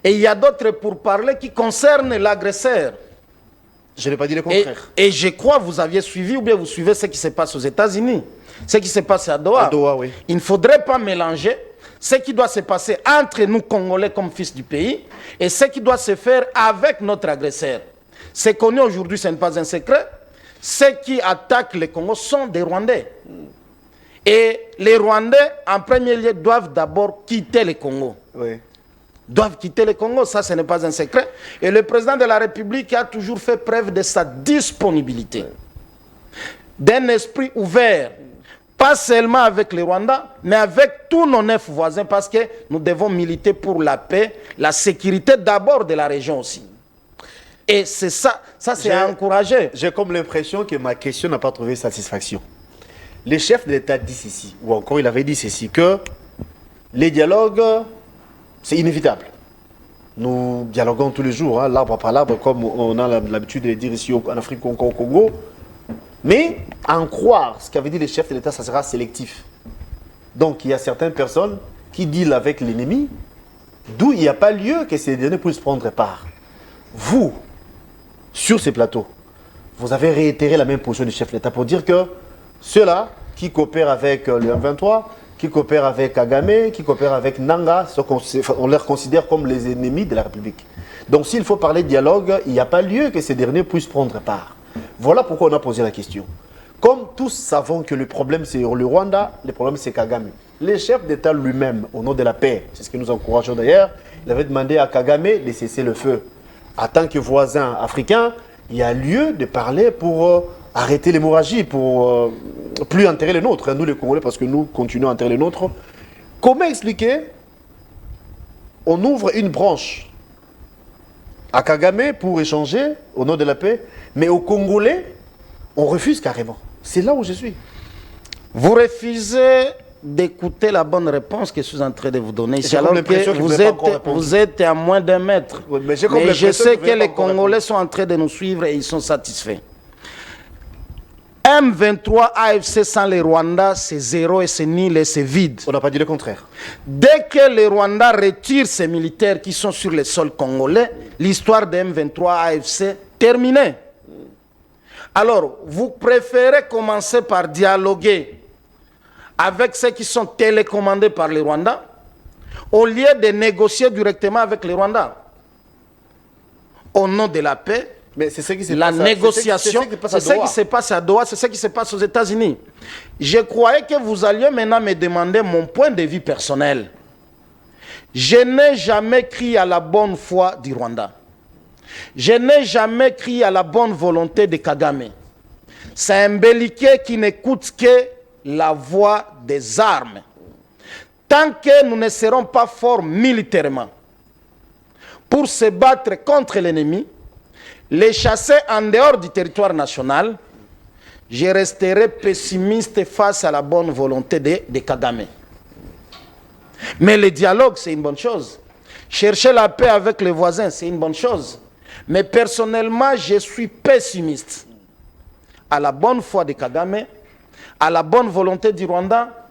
Speaker 1: et il y a d'autres pourparlers qui concernent l'agresseur.
Speaker 3: Je n'ai pas dit le contraire.
Speaker 1: Et je crois que vous aviez suivi, ou bien vous suivez ce qui se passe aux États-Unis, ce qui se passe à Doha.
Speaker 3: À Doha, oui.
Speaker 1: Il ne faudrait pas mélanger ce qui doit se passer entre nous Congolais comme fils du pays et ce qui doit se faire avec notre agresseur. C'est connu aujourd'hui, ce n'est pas un secret. Ceux qui attaquent le Congo sont des Rwandais. Et les Rwandais, en premier lieu, doivent d'abord quitter le Congo.
Speaker 3: Oui.
Speaker 1: Doivent quitter le Congo, ça ce n'est pas un secret. Et le président de la République a toujours fait preuve de sa disponibilité, d'un esprit ouvert, pas seulement avec les Rwandais, mais avec tous nos 9 voisins, parce que nous devons militer pour la paix, la sécurité d'abord de la région aussi. Et c'est ça, c'est à encourager.
Speaker 3: J'ai comme l'impression que ma question n'a pas trouvé satisfaction. Le chef de l'État dit ceci, ou encore il avait dit ceci, que les dialogues, c'est inévitable. Nous dialoguons tous les jours, hein, l'arbre par l'arbre, comme on a l'habitude de le dire ici en Afrique ou au Congo. Mais en croire ce qu'avait dit le chef de l'État, ça sera sélectif. Donc il y a certaines personnes qui dealent avec l'ennemi, d'où il n'y a pas lieu que ces derniers puissent prendre part. Vous, sur ces plateaux, vous avez réitéré la même position du chef de l'État pour dire que ceux-là qui coopèrent avec le M23, qui coopèrent avec Kagame, qui coopèrent avec Nanga, on les considère comme les ennemis de la République. Donc s'il faut parler de dialogue, il n'y a pas lieu que ces derniers puissent prendre part. Voilà pourquoi on a posé la question. Comme tous savons que le problème c'est le Rwanda, le problème c'est Kagame. Le chef d'État lui-même, au nom de la paix, c'est ce que nous encourageons d'ailleurs, il avait demandé à Kagame de cesser le feu. En tant que voisin africain, il y a lieu de parler pour arrêter l'hémorragie, pour plus enterrer les nôtres, hein, nous les Congolais, parce que nous continuons à enterrer les nôtres. Comment expliquer? On ouvre une branche à Kagame pour échanger au nom de la paix, mais aux Congolais, on refuse carrément. C'est là où je suis.
Speaker 1: Vous refusez d'écouter la bonne réponse que je suis en train de vous donner ici, alors que vous êtes à moins d'un mètre.
Speaker 3: Oui, mais
Speaker 1: je sais que les Congolais sont en train de nous suivre et ils sont satisfaits. M23 AFC sans les Rwandais, c'est zéro et c'est nul et c'est vide.
Speaker 3: On n'a pas dit le contraire.
Speaker 1: Dès que les Rwandais retirent ces militaires qui sont sur le sol congolais, l'histoire de M23 AFC terminée. Alors, vous préférez commencer par dialoguer avec ceux qui sont télécommandés par les Rwandais au lieu de négocier directement avec les Rwandais. Au nom de la paix,
Speaker 3: mais c'est ce qui se
Speaker 1: la
Speaker 3: passe
Speaker 1: négociation, c'est ce qui se passe à Doha, c'est ce qui se passe aux États-Unis. Je croyais que vous alliez maintenant me demander mon point de vue personnel. Je n'ai jamais crié à la bonne foi du Rwanda. Je n'ai jamais crié à la bonne volonté de Kagame. C'est un belliquet qui n'écoute que la voix des armes. Tant que nous ne serons pas forts militairement pour se battre contre l'ennemi, les chasser en dehors du territoire national, je resterai pessimiste face à la bonne volonté de Kagame. Mais le dialogue, c'est une bonne chose. Chercher la paix avec les voisins, c'est une bonne chose. Mais personnellement, je suis pessimiste. À la bonne foi de Kagame, à la bonne volonté du Rwanda,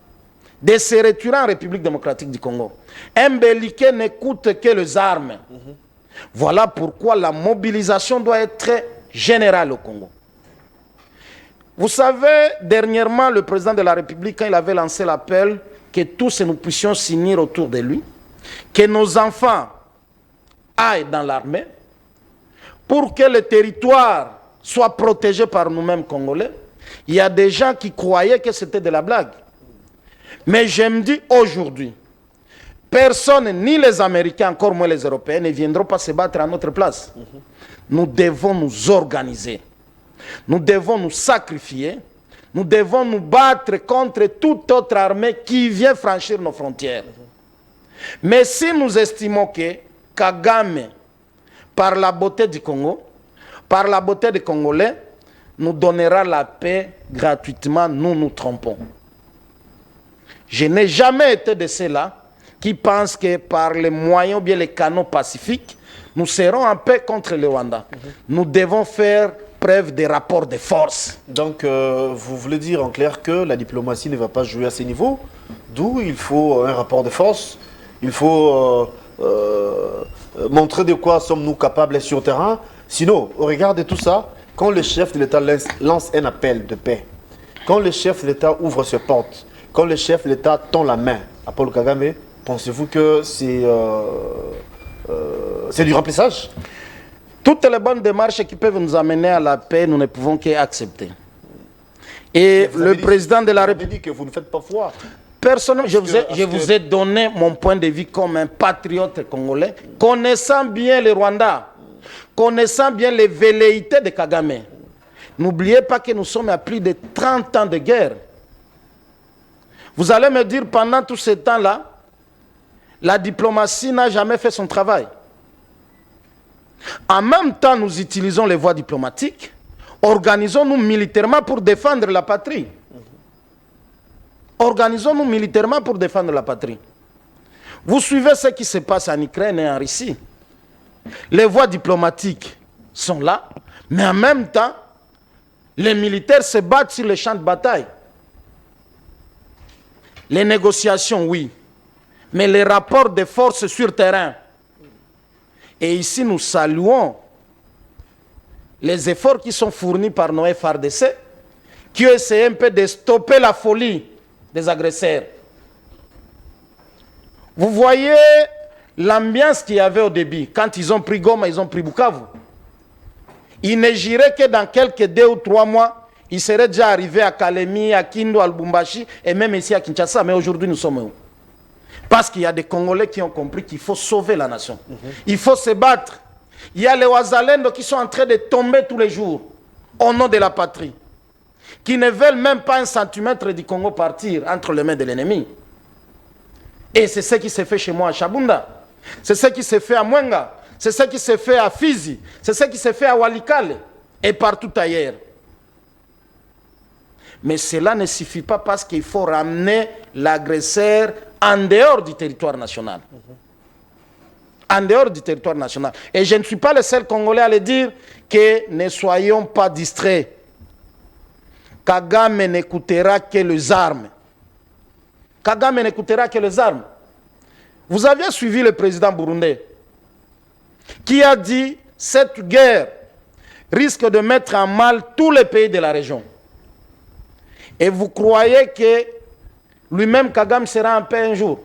Speaker 1: de se retirer en République démocratique du Congo. Un belliquet n'écoute que les armes. Voilà pourquoi la mobilisation doit être générale au Congo. Vous savez, dernièrement, le président de la République, quand il avait lancé l'appel que tous nous puissions s'unir autour de lui, que nos enfants aillent dans l'armée, pour que le territoire soit protégé par nous-mêmes Congolais, il y a des gens qui croyaient que c'était de la blague. Mais je me dis aujourd'hui, personne, ni les Américains, encore moins les Européens, ne viendront pas se battre à notre place. Nous devons nous organiser. Nous devons nous sacrifier. Nous devons nous battre contre toute autre armée qui vient franchir nos frontières. Mais si nous estimons que Kagame, par la beauté du Congo, par la beauté des Congolais, nous donnera la paix gratuitement, nous nous trompons. Je n'ai jamais été de ceux-là qui pensent que par les moyens ou bien les canaux pacifiques, nous serons en paix contre le Rwanda. Nous devons faire preuve de rapports de force.
Speaker 3: Donc, vous voulez dire en clair que la diplomatie ne va pas jouer à ces niveaux, d'où il faut un rapport de force, il faut montrer de quoi sommes-nous capables sur le terrain. Sinon, au regard de tout ça, quand le chef de l'État lance un appel de paix, quand le chef de l'État ouvre ses portes, quand le chef de l'État tend la main à Paul Kagame, pensez-vous que c'est du remplissage?
Speaker 1: Toutes les bonnes démarches qui peuvent nous amener à la paix, nous ne pouvons qu'accepter. Et le président de la République...
Speaker 3: dit que vous ne faites pas foi.
Speaker 1: Personnellement, je vous ai donné mon point de vue comme un patriote congolais, connaissant bien le Rwanda, connaissant bien les velléités de Kagame. N'oubliez pas que nous sommes à plus de 30 ans de guerre. Vous allez me dire, pendant tout ce temps-là, la diplomatie n'a jamais fait son travail. En même temps, nous utilisons les voies diplomatiques, organisons-nous militairement pour défendre la patrie. Organisons-nous militairement pour défendre la patrie. Vous suivez ce qui se passe en Ukraine et en Russie. Les voies diplomatiques sont là, mais en même temps, les militaires se battent sur les champs de bataille. Les négociations, oui, mais les rapports de force sur terrain. Et ici, nous saluons les efforts qui sont fournis par nos FARDC, qui essaient un peu de stopper la folie des agresseurs. Vous voyez l'ambiance qu'il y avait au début. Quand ils ont pris Goma, ils ont pris Bukavu. Il ne girait que dans quelques 2 ou 3 mois, ils seraient déjà arrivés à Kalemi, à Kindu, à Lubumbashi, et même ici à Kinshasa. Mais aujourd'hui, nous sommes où? Parce qu'il y a des Congolais qui ont compris qu'il faut sauver la nation. Il faut se battre. Il y a les Ouazalendo qui sont en train de tomber tous les jours au nom de la patrie, qui ne veulent même pas 1 centimètre du Congo partir entre les mains de l'ennemi. Et c'est ce qui se fait chez moi à Chabunda. C'est ce qui se fait à Mwenga. C'est ce qui se fait à Fizi. C'est ce qui se fait à Walikale et partout ailleurs. Mais cela ne suffit pas parce qu'il faut ramener l'agresseur en dehors du territoire national. En dehors du territoire national. Et je ne suis pas le seul Congolais à le dire que ne soyons pas distraits. Kagame n'écoutera que les armes. Kagame n'écoutera que les armes. Vous aviez suivi le président burundais qui a dit cette guerre risque de mettre en mal tous les pays de la région. Et vous croyez que lui-même, Kagame, sera en paix un jour?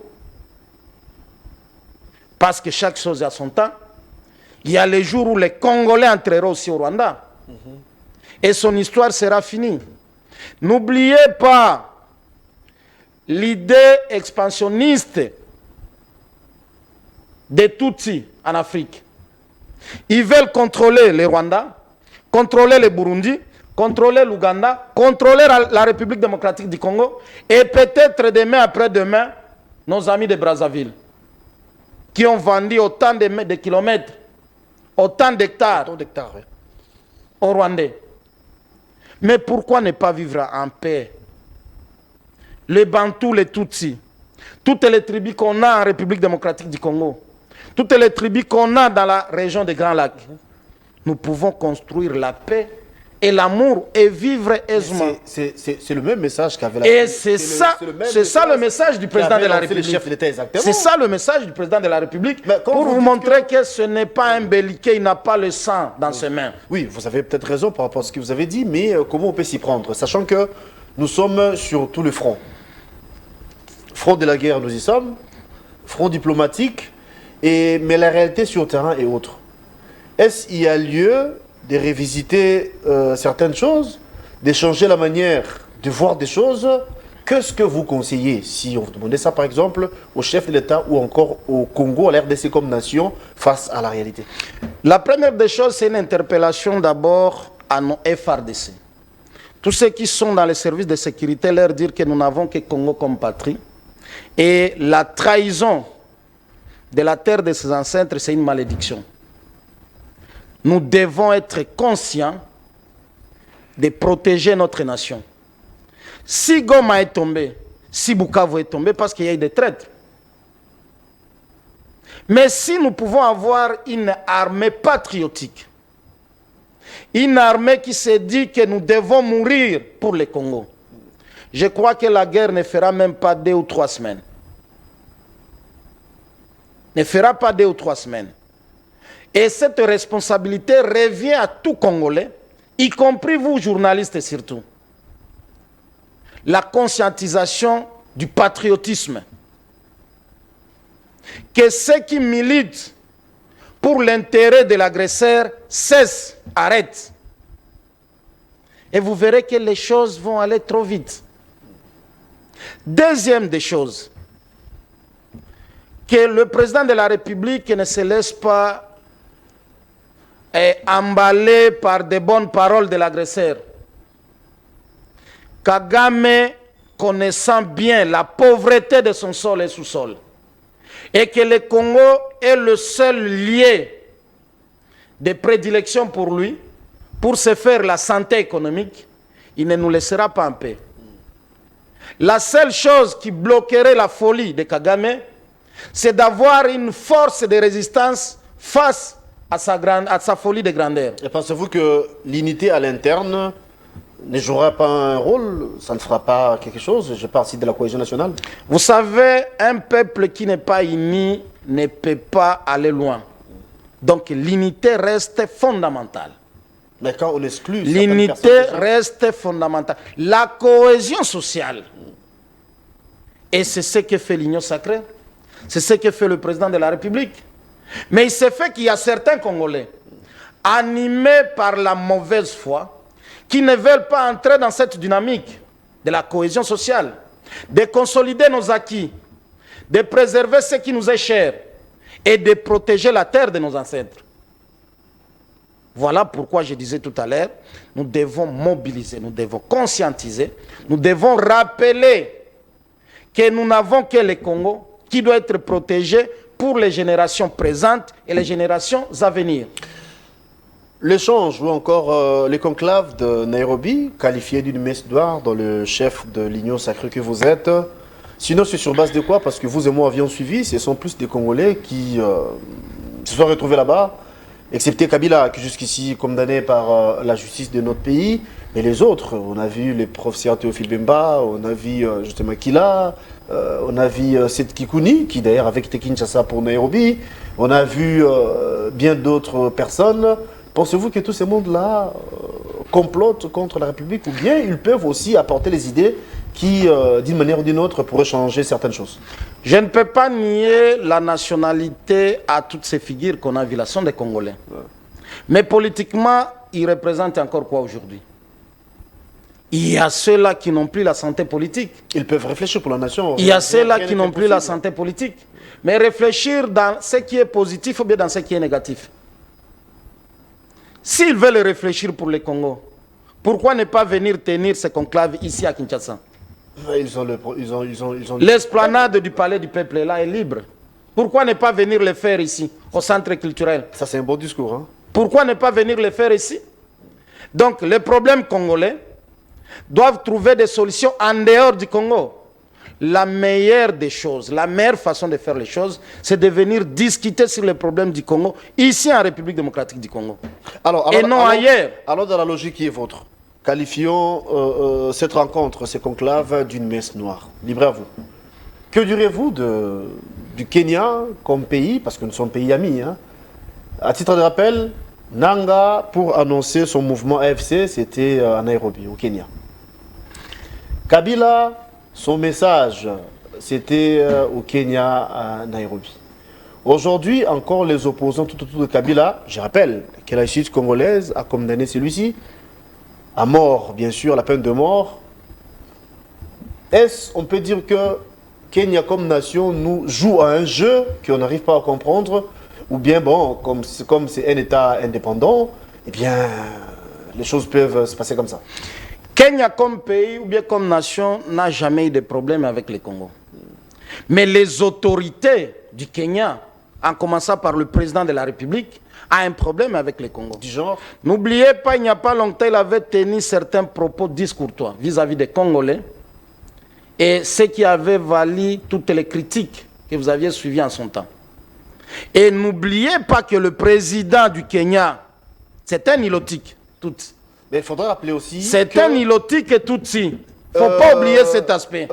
Speaker 1: Parce que chaque chose a son temps. Il y a les jours où les Congolais entreront aussi au Rwanda. Et son histoire sera finie. N'oubliez pas l'idée expansionniste des Tutsis en Afrique. Ils veulent contrôler les Rwandais, contrôler le Burundi, contrôler l'Ouganda, contrôler la République démocratique du Congo et peut-être demain après-demain, nos amis de Brazzaville qui ont vendu autant de kilomètres, autant d'hectares aux Rwandais. Mais pourquoi ne pas vivre en paix? Les Bantous, les Tutsis, toutes les tribus qu'on a en République démocratique du Congo, toutes les tribus qu'on a dans la région des Grands Lacs, nous pouvons construire la paix et l'amour et vivre aisément.
Speaker 3: C'est le même message qu'avait la...
Speaker 1: Et c'est ça le message du président de la République. C'est ça le message du président de la République pour vous montrer que ce n'est pas un belliquet, il n'a pas le sang dans ses mains.
Speaker 3: Oui, vous avez peut-être raison par rapport à ce que vous avez dit, mais comment on peut s'y prendre? Sachant que nous sommes sur tout le front. Front de la guerre, nous y sommes. Front diplomatique. Mais la réalité sur le terrain est autre. Est-ce qu'il y a lieu de revisiter certaines choses, de changer la manière de voir des choses? Qu'est-ce que vous conseillez si on vous demandait ça par exemple au chef de l'État ou encore au Congo, à l'RDC comme nation, face à la réalité?
Speaker 1: La première des choses, c'est une interpellation d'abord à nos FRDC. Tous ceux qui sont dans les services de sécurité, leur dire que nous n'avons que Congo comme patrie. Et la trahison de la terre de ses ancêtres, c'est une malédiction. Nous devons être conscients de protéger notre nation. Si Goma est tombé, si Bukavu est tombé, parce qu'il y a eu des traîtres. Mais si nous pouvons avoir une armée patriotique, une armée qui se dit que nous devons mourir pour le Congo, je crois que la guerre ne fera même pas 2 ou 3 semaines. Ne fera pas 2 ou 3 semaines. Et cette responsabilité revient à tout Congolais, y compris vous, journalistes surtout. La conscientisation du patriotisme. Que ceux qui militent pour l'intérêt de l'agresseur cessent, arrêtent. Et vous verrez que les choses vont aller trop vite. Deuxième des choses, que le président de la République ne se laisse pas emballé par de bonnes paroles de l'agresseur. Kagame, connaissant bien la pauvreté de son sol et sous-sol, et que le Congo est le seul lieu de prédilection pour lui, pour se faire la santé économique, il ne nous laissera pas en paix. La seule chose qui bloquerait la folie de Kagame, c'est d'avoir une force de résistance face à sa folie de grandeur.
Speaker 3: Et pensez-vous que l'unité à l'interne ne jouera pas un rôle? Ça ne fera pas quelque chose? Je parle ici de la cohésion nationale.
Speaker 1: Vous savez, un peuple qui n'est pas uni ne peut pas aller loin. Donc l'unité reste fondamentale.
Speaker 3: Mais quand on exclut...
Speaker 1: L'unité reste fondamentale. La cohésion sociale. Et c'est ce que fait l'Union sacrée. C'est ce que fait le président de la République. Mais il s'est fait qu'il y a certains Congolais, animés par la mauvaise foi, qui ne veulent pas entrer dans cette dynamique de la cohésion sociale, de consolider nos acquis, de préserver ce qui nous est cher et de protéger la terre de nos ancêtres. Voilà pourquoi je disais tout à l'heure, nous devons mobiliser, nous devons conscientiser, nous devons rappeler que nous n'avons que le Congo qui doit être protégé pour les générations présentes et les générations à venir.
Speaker 3: L'échange ou encore les conclaves de Nairobi, qualifiés d'une messe d'or dans le chef de l'Union sacrée que vous êtes. Sinon, c'est sur base de quoi? Parce que vous et moi avions suivi, ce sont plus des Congolais qui se sont retrouvés là-bas, excepté Kabila, qui jusqu'ici est condamné par la justice de notre pays. Mais les autres, on a vu les professeurs Théophile Bemba, on a vu justement Kila, on a vu Seth Kikouni, qui d'ailleurs avec Kinshasa pour Nairobi, on a vu bien d'autres personnes. Pensez-vous que tous ces mondes-là complotent contre la République ou bien ils peuvent aussi apporter les idées qui, d'une manière ou d'une autre, pourraient changer certaines choses?
Speaker 1: Je ne peux pas nier la nationalité à toutes ces figures qu'on a vues là, ce sont des Congolais. Ouais. Mais politiquement, ils représentent encore quoi aujourd'hui? Il y a ceux-là qui n'ont plus la santé politique.
Speaker 3: Ils peuvent réfléchir pour la nation.
Speaker 1: Il y a ceux-là qui n'ont plus la santé politique. Mais réfléchir dans ce qui est positif ou bien dans ce qui est négatif. S'ils veulent réfléchir pour le Congo, pourquoi ne pas venir tenir ce conclave ici à Kinshasa? L'esplanade du palais du peuple là est libre. Pourquoi ne pas venir le faire ici, au centre culturel?
Speaker 3: Ça, c'est un bon discours. Hein?
Speaker 1: Pourquoi ne pas venir le faire ici? Donc, les problèmes congolais doivent trouver des solutions en dehors du Congo. La meilleure des choses, la meilleure façon de faire les choses, c'est de venir discuter sur les problèmes du Congo, ici en République démocratique du Congo. Et non ailleurs.
Speaker 3: Alors, dans la logique qui est vôtre, qualifions cette rencontre, ces conclaves, d'une messe noire. Libre à vous. Que direz-vous du Kenya comme pays, parce que nous sommes pays amis, hein? À titre de rappel, Nanga, pour annoncer son mouvement AFC, c'était à Nairobi, au Kenya. Kabila, son message, c'était au Kenya, à Nairobi. Aujourd'hui, encore les opposants tout autour de Kabila, je rappelle que la justice congolaise a condamné celui-ci à mort, bien sûr, la peine de mort. Est-ce, on peut dire que Kenya comme nation nous joue à un jeu qu'on n'arrive pas à comprendre, ou bien, bon, comme c'est un État indépendant, eh bien, les choses peuvent se passer comme ça.
Speaker 1: Kenya comme pays ou bien comme nation n'a jamais eu de problème avec le Congo. Mais les autorités du Kenya, en commençant par le président de la République, a un problème avec le Congo.
Speaker 3: Du genre?
Speaker 1: N'oubliez pas, il n'y a pas longtemps, il avait tenu certains propos discourtois vis-à-vis des Congolais. Et ce qui avait valu toutes les critiques que vous aviez suivies en son temps. Et n'oubliez pas que le président du Kenya, c'est un ilotique, Tutsi.
Speaker 3: Mais il faudra rappeler aussi.
Speaker 1: C'est un ilotique et Tutsi. Il ne faut pas oublier cet aspect.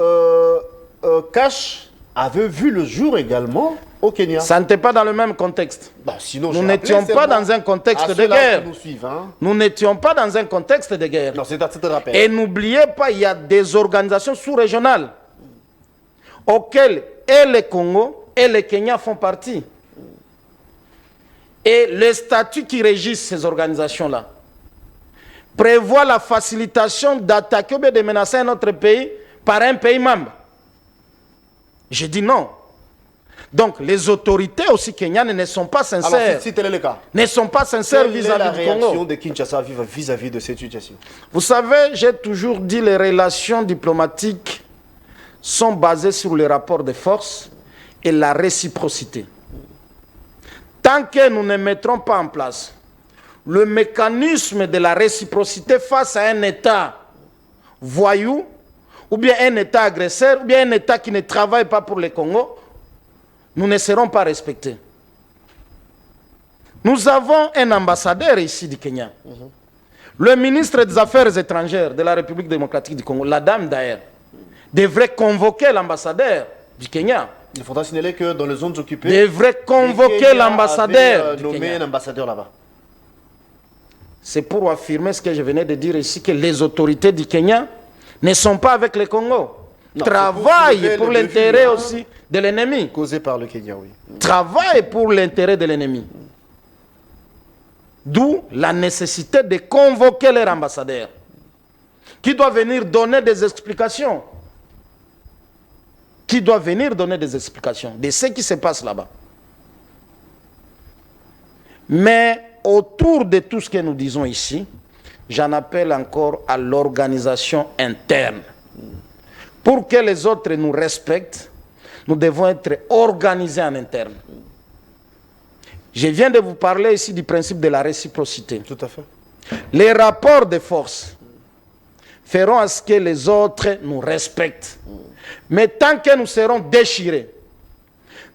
Speaker 3: Kash avait vu le jour également au Kenya.
Speaker 1: Ça n'était pas dans le même contexte.
Speaker 3: Bah, sinon,
Speaker 1: nous n'étions pas dans un contexte de guerre. Nous n'étions pas dans un contexte de guerre.
Speaker 3: Non, c'est un rappel.
Speaker 1: Et n'oubliez pas, il y a des organisations sous-régionales auxquelles et le Congo et le Kenya font partie. Et les statuts qui régissent ces organisations-là prévoient la facilitation d'attaquer ou de menacer un autre pays par un pays membre. Je dis non. Donc les autorités aussi kenyanes ne sont pas sincères.
Speaker 3: Alors, si tel est le cas,
Speaker 1: ne sont pas sincères vis-à-vis du Congo.
Speaker 3: Quelle est la réaction de Kinshasa vis-à-vis de cette situation?
Speaker 1: Vous savez, j'ai toujours dit que les relations diplomatiques sont basées sur le rapport de force et la réciprocité. Tant que nous ne mettrons pas en place le mécanisme de la réciprocité face à un État voyou, ou bien un État agresseur, ou bien un État qui ne travaille pas pour le Congo, nous ne serons pas respectés. Nous avons un ambassadeur ici du Kenya. Le ministre des Affaires étrangères de la République démocratique du Congo, la dame d'ailleurs, devrait convoquer l'ambassadeur du Kenya.
Speaker 3: Il faudra signaler que dans les zones occupées,
Speaker 1: devrait convoquer l'ambassadeur du
Speaker 3: nommé
Speaker 1: Kenya.
Speaker 3: un ambassadeur là-bas.
Speaker 1: C'est pour affirmer ce que je venais de dire ici, que les autorités du Kenya ne sont pas avec le Congo.
Speaker 3: Non,
Speaker 1: travaillent pour l'intérêt aussi de l'ennemi.
Speaker 3: Causé par le Kenya, oui.
Speaker 1: Travaillent pour l'intérêt de l'ennemi. D'où la nécessité de convoquer leur ambassadeur, qui doit venir donner des explications. Qui doit venir donner des explications de ce qui se passe là-bas. Mais autour de tout ce que nous disons ici, j'en appelle encore à l'organisation interne. Pour que les autres nous respectent, nous devons être organisés en interne. Je viens de vous parler ici du principe de la réciprocité.
Speaker 3: Tout à fait.
Speaker 1: Les rapports de force feront à ce que les autres nous respectent. Mais tant que nous serons déchirés,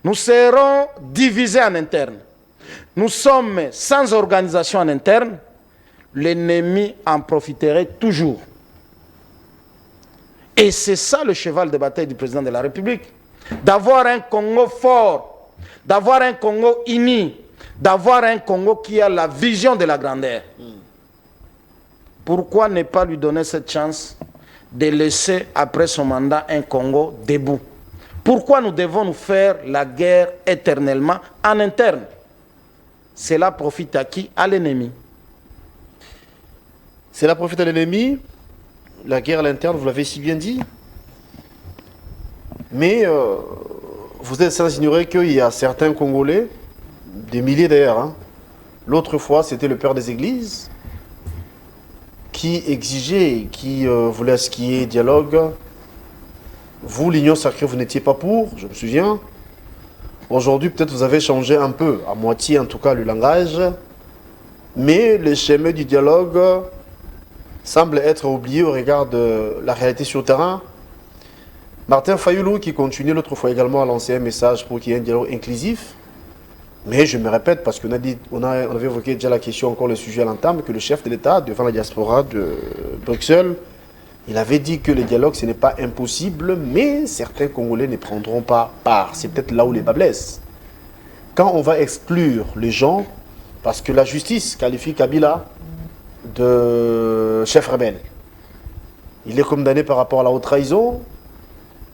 Speaker 1: nous serons divisés en interne, nous sommes sans organisation en interne, l'ennemi en profiterait toujours. Et c'est ça le cheval de bataille du président de la République. D'avoir un Congo fort, d'avoir un Congo uni, d'avoir un Congo qui a la vision de la grandeur. Pourquoi ne pas lui donner cette chance de laisser après son mandat un Congo debout? Pourquoi nous devons nous faire la guerre éternellement en interne? Cela profite à qui? À l'ennemi.
Speaker 3: Cela profite à l'ennemi. La guerre à l'interne, vous l'avez si bien dit. Mais vous êtes sans ignorer qu'il y a certains Congolais, des milliers d'ailleurs, hein. L'autre fois c'était le père des églises, qui exigeait, qui voulait à ce qu'il y ait dialogue. Vous, l'Union sacrée, vous n'étiez pas pour, je me souviens. Aujourd'hui, peut-être vous avez changé un peu, à moitié en tout cas, le langage. Mais le chemin du dialogue semble être oublié au regard de la réalité sur le terrain. Martin Fayoulou, qui continue l'autre fois également à lancer un message pour qu'il y ait un dialogue inclusif. Mais je me répète, parce qu'on avait évoqué déjà la question, encore le sujet à l'entame, que le chef de l'État, devant la diaspora de Bruxelles, il avait dit que le dialogue, ce n'est pas impossible, mais certains Congolais ne prendront pas part. C'est peut-être là où les bas blessent. Quand on va exclure les gens, parce que la justice qualifie Kabila de chef rebelle, il est condamné par rapport à la haute trahison,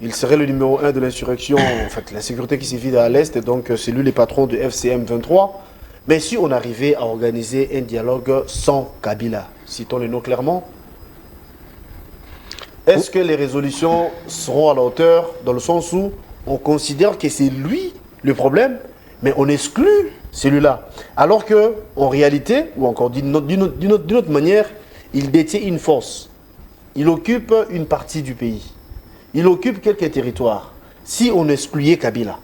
Speaker 3: il serait le numéro 1 de l'insurrection, en fait, la sécurité qui s'est vide à l'Est, donc c'est lui le patron de FCM 23. Mais si on arrivait à organiser un dialogue sans Kabila, citons les noms clairement, est-ce que les résolutions seront à la hauteur, dans le sens où on considère que c'est lui le problème, mais on exclut celui-là? Alors que, en réalité, ou encore d'une autre manière, il détient une force. Il occupe une partie du pays. Il occupe quelques territoires. Si on excluait Kabila,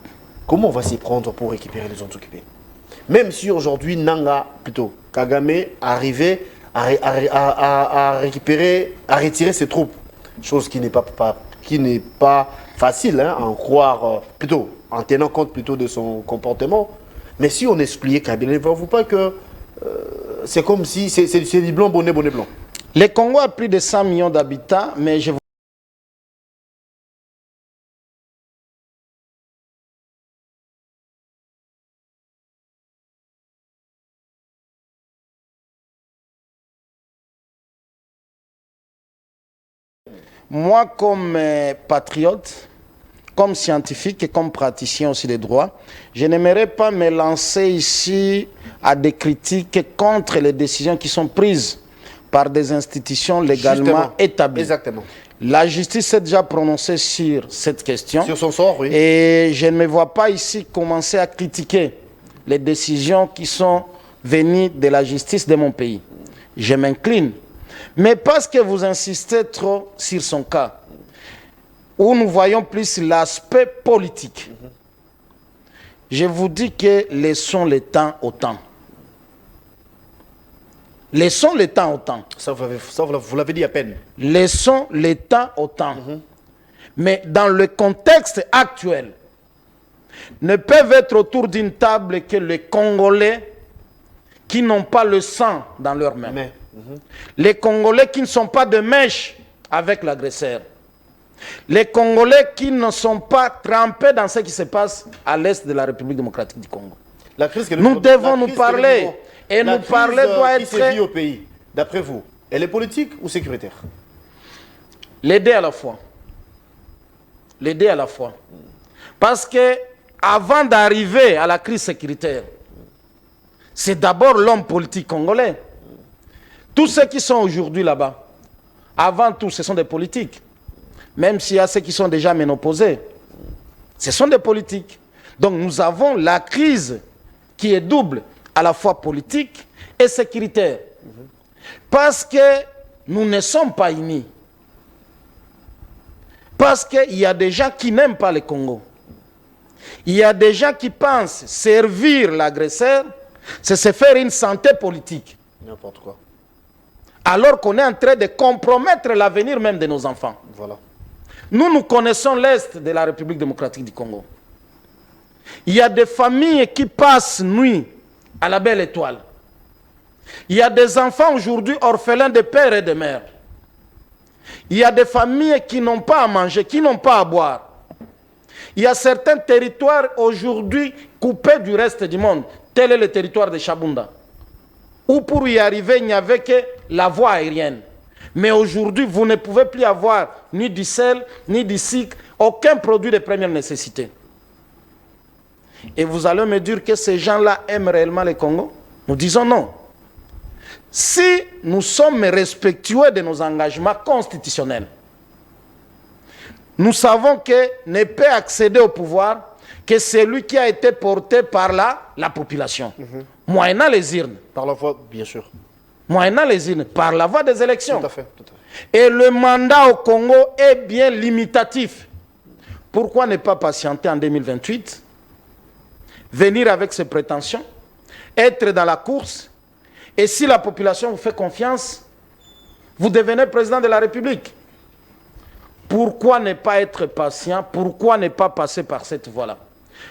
Speaker 3: comment on va s'y prendre pour récupérer les zones occupées? Même si aujourd'hui, Kagame arrivait à retirer ses troupes, chose qui n'est pas facile, hein, à en croire, plutôt, en tenant compte plutôt de son comportement. Mais si on excluait Kabila, ne voyez-vous pas que c'est comme si c'est du blanc, bonnet blanc?
Speaker 1: Le Congo a plus de 100 millions d'habitants, mais je vous... Moi, comme patriote, comme scientifique et comme praticien aussi des droits, je n'aimerais pas me lancer ici à des critiques contre les décisions qui sont prises par des institutions légalement établies.
Speaker 3: Exactement.
Speaker 1: La justice s'est déjà prononcée sur cette question.
Speaker 3: Sur son sort, oui.
Speaker 1: Et je ne me vois pas ici commencer à critiquer les décisions qui sont venues de la justice de mon pays. Je m'incline. Mais parce que vous insistez trop sur son cas, où nous voyons plus l'aspect politique, je vous dis que laissons le temps au temps. Laissons le temps au temps.
Speaker 3: Ça, vous l'avez dit à peine.
Speaker 1: Laissons le temps au temps. Mais dans le contexte actuel, ne peuvent être autour d'une table que les Congolais qui n'ont pas le sang dans leurs mains. Les Congolais qui ne sont pas de mèche avec l'agresseur. Les Congolais qui ne sont pas trempés dans ce qui se passe à l'est de la République démocratique du Congo. Nous devons nous parler. Et nous parler doit être...
Speaker 3: qui sévit au pays, d'après vous, elle est politique ou sécuritaire?
Speaker 1: Les deux à la fois. Les deux à la fois. Parce que avant d'arriver à la crise sécuritaire, c'est d'abord l'homme politique congolais. Tous ceux qui sont aujourd'hui là-bas, avant tout, ce sont des politiques. Même s'il y a ceux qui sont déjà ménopausés, ce sont des politiques. Donc nous avons la crise qui est double, à la fois politique et sécuritaire. Parce que nous ne sommes pas unis. Parce qu'il y a des gens qui n'aiment pas le Congo. Il y a des gens qui pensent servir l'agresseur, c'est se faire une santé politique.
Speaker 3: N'importe quoi.
Speaker 1: Alors qu'on est en train de compromettre l'avenir même de nos enfants.
Speaker 3: Voilà.
Speaker 1: Nous connaissons l'Est de la République démocratique du Congo. Il y a des familles qui passent nuit à la belle étoile. Il y a des enfants aujourd'hui orphelins de père et de mère. Il y a des familles qui n'ont pas à manger, qui n'ont pas à boire. Il y a certains territoires aujourd'hui coupés du reste du monde. Tel est le territoire de Chabunda, où pour y arriver, il n'y avait que la voie aérienne. Mais aujourd'hui, vous ne pouvez plus avoir ni du sel, ni du sucre, aucun produit de première nécessité. Et vous allez me dire que ces gens-là aiment réellement le Congo? Nous disons non. Si nous sommes respectueux de nos engagements constitutionnels, nous savons que ne peut accéder au pouvoir que celui qui a été porté par la population, moyennant les urnes.
Speaker 3: Par la voie, bien sûr.
Speaker 1: Moyennant les urnes, par la voie des élections.
Speaker 3: Tout à fait, tout à fait.
Speaker 1: Et le mandat au Congo est bien limitatif. Pourquoi ne pas patienter en 2028, venir avec ses prétentions, être dans la course, et si la population vous fait confiance, vous devenez président de la République. Pourquoi ne pas être patient? Pourquoi ne pas passer par cette voie-là?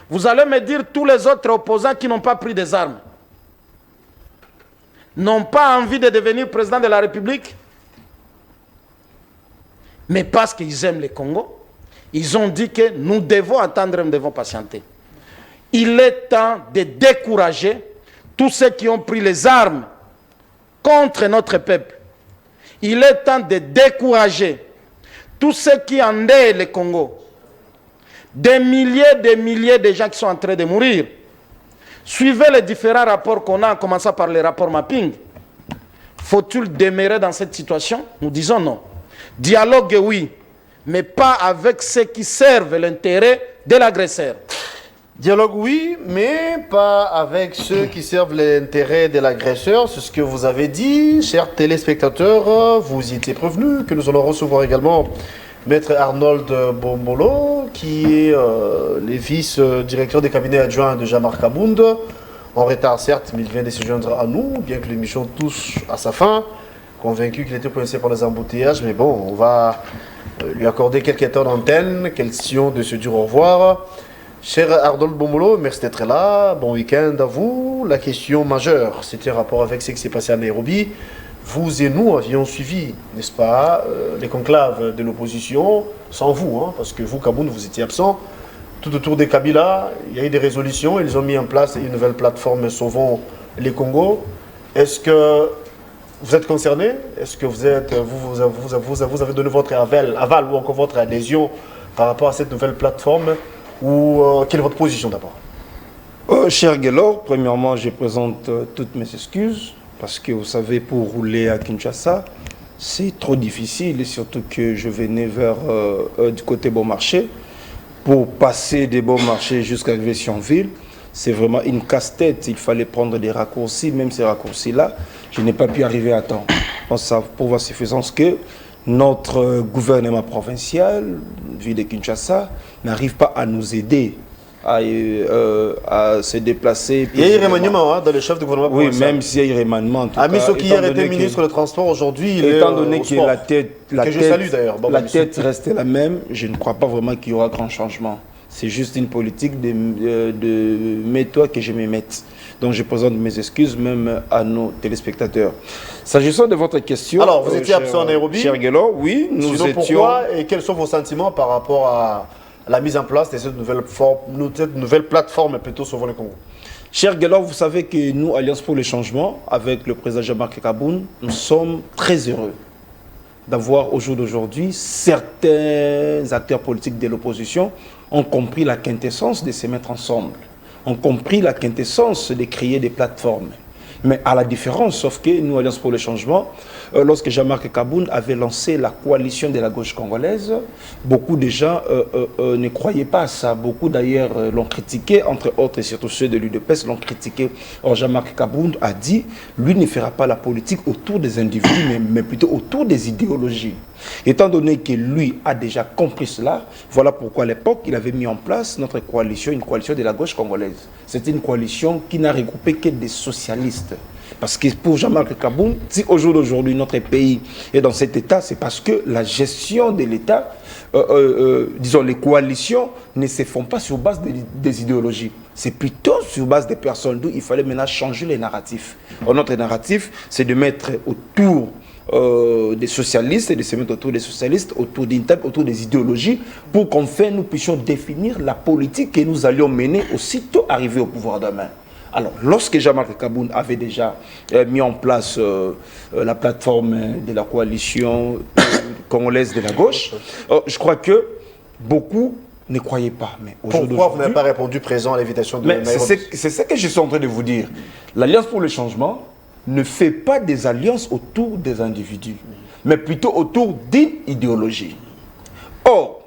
Speaker 1: Vous allez me dire, tous les autres opposants qui n'ont pas pris des armes n'ont pas envie de devenir président de la République, mais parce qu'ils aiment le Congo, ils ont dit que nous devons attendre, nous devons patienter. Il est temps de décourager tous ceux qui ont pris les armes contre notre peuple. Il est temps de décourager tous ceux qui endeuillent le Congo. Des milliers de gens qui sont en train de mourir. Suivez les différents rapports qu'on a, en commençant par les rapports mapping. Faut-il demeurer dans cette situation? Nous disons non. Dialogue, oui, mais pas avec ceux qui servent l'intérêt de l'agresseur.
Speaker 3: Dialogue, oui, mais pas avec ceux qui servent l'intérêt de l'agresseur. C'est ce que vous avez dit, chers téléspectateurs. Vous y étiez prévenus que nous allons recevoir également Maître Arnold Bombolo, qui est le vice-directeur des cabinets adjoints de Jean-Marc Kabound. En retard, certes, mais il vient de se joindre à nous, bien que l'émission touche à sa fin. Convaincu qu'il était coincé par les embouteillages, mais bon, on va lui accorder quelques temps d'antenne, question de se dire au revoir. Cher Arnold Bombolo, merci d'être là. Bon week-end à vous. La question majeure, c'était en rapport avec ce qui s'est passé à Nairobi. Vous et nous avions suivi, n'est-ce pas, les conclaves de l'opposition, sans vous, hein, parce que vous, Kabound, vous étiez absent. Tout autour des Kabila, il y a eu des résolutions, ils ont mis en place une nouvelle plateforme Sauvons les Congo. Est-ce que vous êtes concerné? Est-ce que vous avez donné votre aval ou encore votre adhésion par rapport à cette nouvelle plateforme? Ou quelle est votre position d'abord?
Speaker 2: Cher Guélor, premièrement, je présente toutes mes excuses. Parce que vous savez, pour rouler à Kinshasa, c'est trop difficile. Et surtout que je venais vers du côté Bon Marché. Pour passer des Bons Marchés jusqu'à arriver sur Thionville, c'est vraiment une casse-tête. Il fallait prendre des raccourcis. Même ces raccourcis-là, je n'ai pas pu arriver à temps. On sait pour voir suffisance que notre gouvernement provincial, ville de Kinshasa, n'arrive pas à nous aider à se déplacer.
Speaker 3: Il y a eu remaniement dans le chef du gouvernement
Speaker 2: provincial. Oui, même s'il y a eu remaniement.
Speaker 3: Amiso qui hier était ministre des Transports, aujourd'hui il est
Speaker 2: étant donné que la tête
Speaker 3: reste
Speaker 2: la même, je ne crois pas vraiment qu'il y aura grand changement. C'est juste une politique de mets-toi que je me mette. Donc je présente mes excuses même à nos téléspectateurs. S'agissant de votre question...
Speaker 3: Alors, vous étiez absent à Nairobi.
Speaker 2: Cher Guélor, oui, nous étions...
Speaker 3: Pourquoi et quels sont vos sentiments par rapport à la mise en place de cette nouvelle plateforme plutôt Sauvons le Congo?
Speaker 2: Cher Guélor, vous savez que nous, Alliance pour le changement, avec le président Jean-Marc Kabound, nous sommes très heureux d'avoir au jour d'aujourd'hui certains acteurs politiques de l'opposition ont compris la quintessence de se mettre ensemble, ont compris la quintessence de créer des plateformes. Mais à la différence, sauf que nous, Alliance pour le changement, lorsque Jean-Marc Kabound avait lancé la coalition de la gauche congolaise, beaucoup de gens ne croyaient pas à ça. Beaucoup d'ailleurs l'ont critiqué, entre autres, et surtout ceux de l'UDPS l'ont critiqué. Or, Jean-Marc Kabound a dit, lui ne fera pas la politique autour des individus, mais plutôt autour des idéologies. Étant donné que lui a déjà compris cela, voilà pourquoi à l'époque, il avait mis en place notre coalition, une coalition de la gauche congolaise. C'était une coalition qui n'a regroupé que des socialistes. Parce que pour Jean-Marc Kaboun, si aujourd'hui notre pays est dans cet état, c'est parce que la gestion de l'état, disons les coalitions, ne se font pas sur base des idéologies. C'est plutôt sur base des personnes, d'où il fallait maintenant changer les narratifs. Notre narratif, c'est de mettre autour des socialistes et de se mettre autour des socialistes, autour d'une table, autour des idéologies, pour qu'enfin nous puissions définir la politique que nous allions mener aussitôt arriver au pouvoir demain. Alors, lorsque Jean-Marc Kaboun avait déjà mis en place la plateforme de la coalition congolaise de la gauche, je crois que beaucoup ne croyaient pas. Mais
Speaker 3: pourquoi vous n'avez pas répondu présent à l'invitation de Nairobi?
Speaker 2: C'est ce que je suis en train de vous dire. L'Alliance pour le changement ne fait pas des alliances autour des individus, mais plutôt autour d'une idéologie. Or,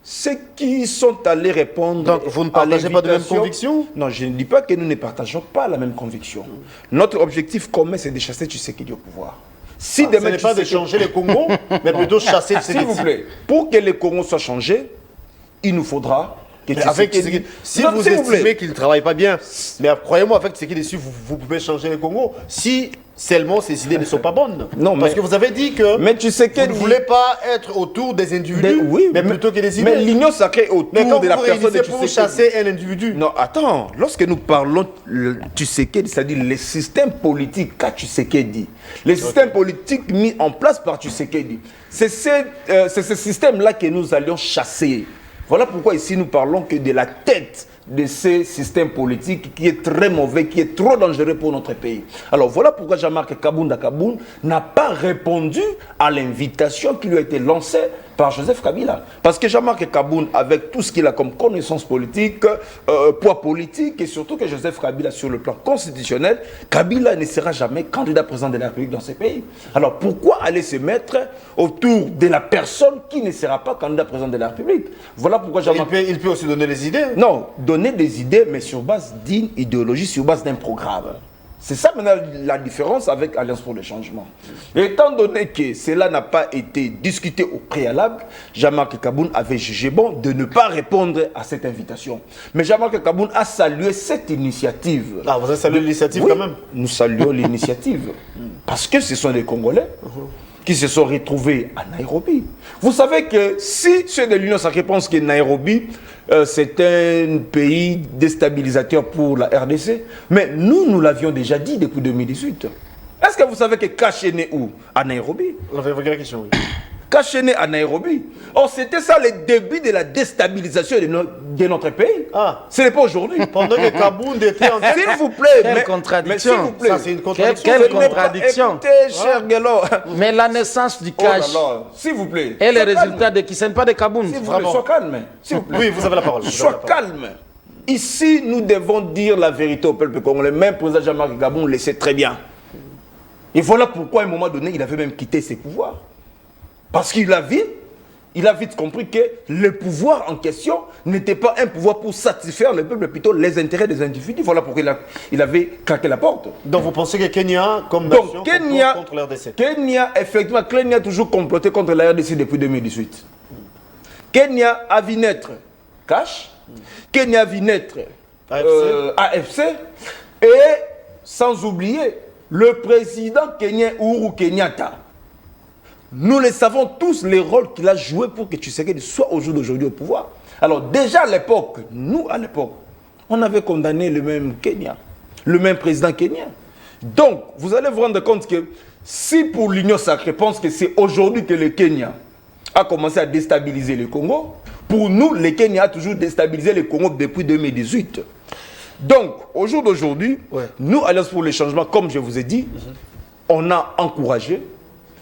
Speaker 2: ceux qui sont allés répondre.
Speaker 3: Donc, vous ne partagez pas de même conviction?
Speaker 2: Non, je ne dis pas que nous ne partageons pas la même conviction. Notre objectif commun, c'est de chasser Tshisekedi au pouvoir. Si
Speaker 3: ce n'est pas de changer les Congos, mais plutôt chasser Tshisekedi.
Speaker 2: S'il vous plaît, pour que les Congos soient changés, il nous faudra que Tshisekedi...
Speaker 3: Si vous estimez qu'il ne travaille pas bien, mais croyez-moi, avec Tshisekedi, vous pouvez changer les Congos. Si seulement ces idées ne sont pas bonnes.
Speaker 2: Non,
Speaker 3: parce que vous avez dit que vous ne voulez pas être autour des individus, mais plutôt que des idées.
Speaker 2: Mais l'union sacrée autour de la personne de Tshisekedi.
Speaker 3: Pour chasser un individu.
Speaker 2: Non, attends. Lorsque nous parlons de Tshisekedi, c'est-à-dire le système politique qu'a Tshisekedi, les systèmes politiques mis en place par Tshisekedi, c'est ce système-là que nous allions chasser. Voilà pourquoi ici nous parlons que de la tête de ce système politique qui est très mauvais, qui est trop dangereux pour notre pays. Alors voilà pourquoi Jean-Marc Kaboun n'a pas répondu à l'invitation qui lui a été lancée par Joseph Kabila. Parce que Jean-Marc Kaboun, avec tout ce qu'il a comme connaissance politique, poids politique, et surtout que Joseph Kabila, sur le plan constitutionnel, Kabila ne sera jamais candidat président de la République dans ce pays. Alors pourquoi aller se mettre autour de la personne qui ne sera pas candidat président de la République? Voilà pourquoi Jean-Marc...
Speaker 3: Il peut aussi donner des idées.
Speaker 2: Non, donner des idées, mais sur base d'une idéologie, sur base d'un programme. C'est ça maintenant la différence avec Alliance pour le changement. Et étant donné que cela n'a pas été discuté au préalable, Jean-Marc Kaboun avait jugé bon de ne pas répondre à cette invitation. Mais Jean-Marc Kaboun a salué cette initiative.
Speaker 3: Ah, vous avez salué l'initiative
Speaker 2: oui,
Speaker 3: quand même?
Speaker 2: Nous saluons l'initiative. Parce que ce sont des Congolais qui se sont retrouvés à Nairobi. Vous savez que si ceux de l'Union sacrée pensent que Nairobi, c'est un pays déstabilisateur pour la RDC, mais nous l'avions déjà dit depuis 2018. Est-ce que vous savez que Kash est né où? À Nairobi.
Speaker 3: On avait une question, oui.
Speaker 2: Kash est né à Nairobi. Or, c'était ça le début de la déstabilisation de notre pays.
Speaker 3: Ah.
Speaker 2: Ce n'est pas aujourd'hui.
Speaker 3: Pendant que Kaboun était en...
Speaker 2: S'il vous plaît.
Speaker 1: Quelle contradiction.
Speaker 2: Mais s'il vous plaît.
Speaker 3: Ça, c'est une contradiction.
Speaker 1: Quelle contradiction.
Speaker 2: Écoutez, cher Guélo.
Speaker 1: Mais la naissance du
Speaker 2: Oh là
Speaker 1: cash
Speaker 2: là, s'il vous plaît.
Speaker 1: et les résultats de qui ce n'est pas de Kaboun.
Speaker 2: S'il vous plaît, sois calme. S'il vous plaît.
Speaker 3: Oui, vous avez la parole.
Speaker 2: Sois calme. Ici, nous devons dire la vérité au peuple congolais. Même président Jean-Marc Kaboun le sait très bien. Et voilà pourquoi, à un moment donné, il avait même quitté ses pouvoirs. Parce qu'il a vite compris que le pouvoir en question n'était pas un pouvoir pour satisfaire le peuple, mais plutôt les intérêts des individus. Voilà pourquoi il avait claqué la porte.
Speaker 3: Donc vous pensez que Kenya, comme nation, complote contre l'RDC?
Speaker 2: Kenya, effectivement, Kenya a toujours comploté contre la RDC depuis 2018. Kenya a vu naître Kash, Kenya a vu naître AFC, et sans oublier le président kenyan Uhuru Kenyatta. Nous le savons tous, les rôles qu'il a joué pour que Tshisekedi soit au jour d'aujourd'hui au pouvoir. Alors déjà à l'époque, on avait condamné le même Kenya, le même président kenyan. Donc, vous allez vous rendre compte que si pour l'Union sacrée pense que c'est aujourd'hui que le Kenya a commencé à déstabiliser le Congo, pour nous, le Kenya a toujours déstabilisé le Congo depuis 2018. Donc, au jour d'aujourd'hui, nous, Alliance pour le changement, comme je vous ai dit, on a encouragé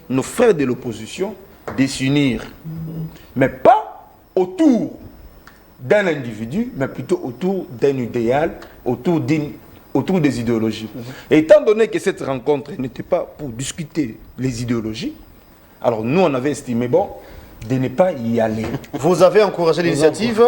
Speaker 2: nos frères de l'opposition de s'unir, mais pas autour d'un individu, mais plutôt autour d'un idéal, autour des idéologies. Et étant donné que cette rencontre n'était pas pour discuter les idéologies, alors nous on avait estimé, bon, de ne pas y aller.
Speaker 3: Vous avez encouragé l'initiative.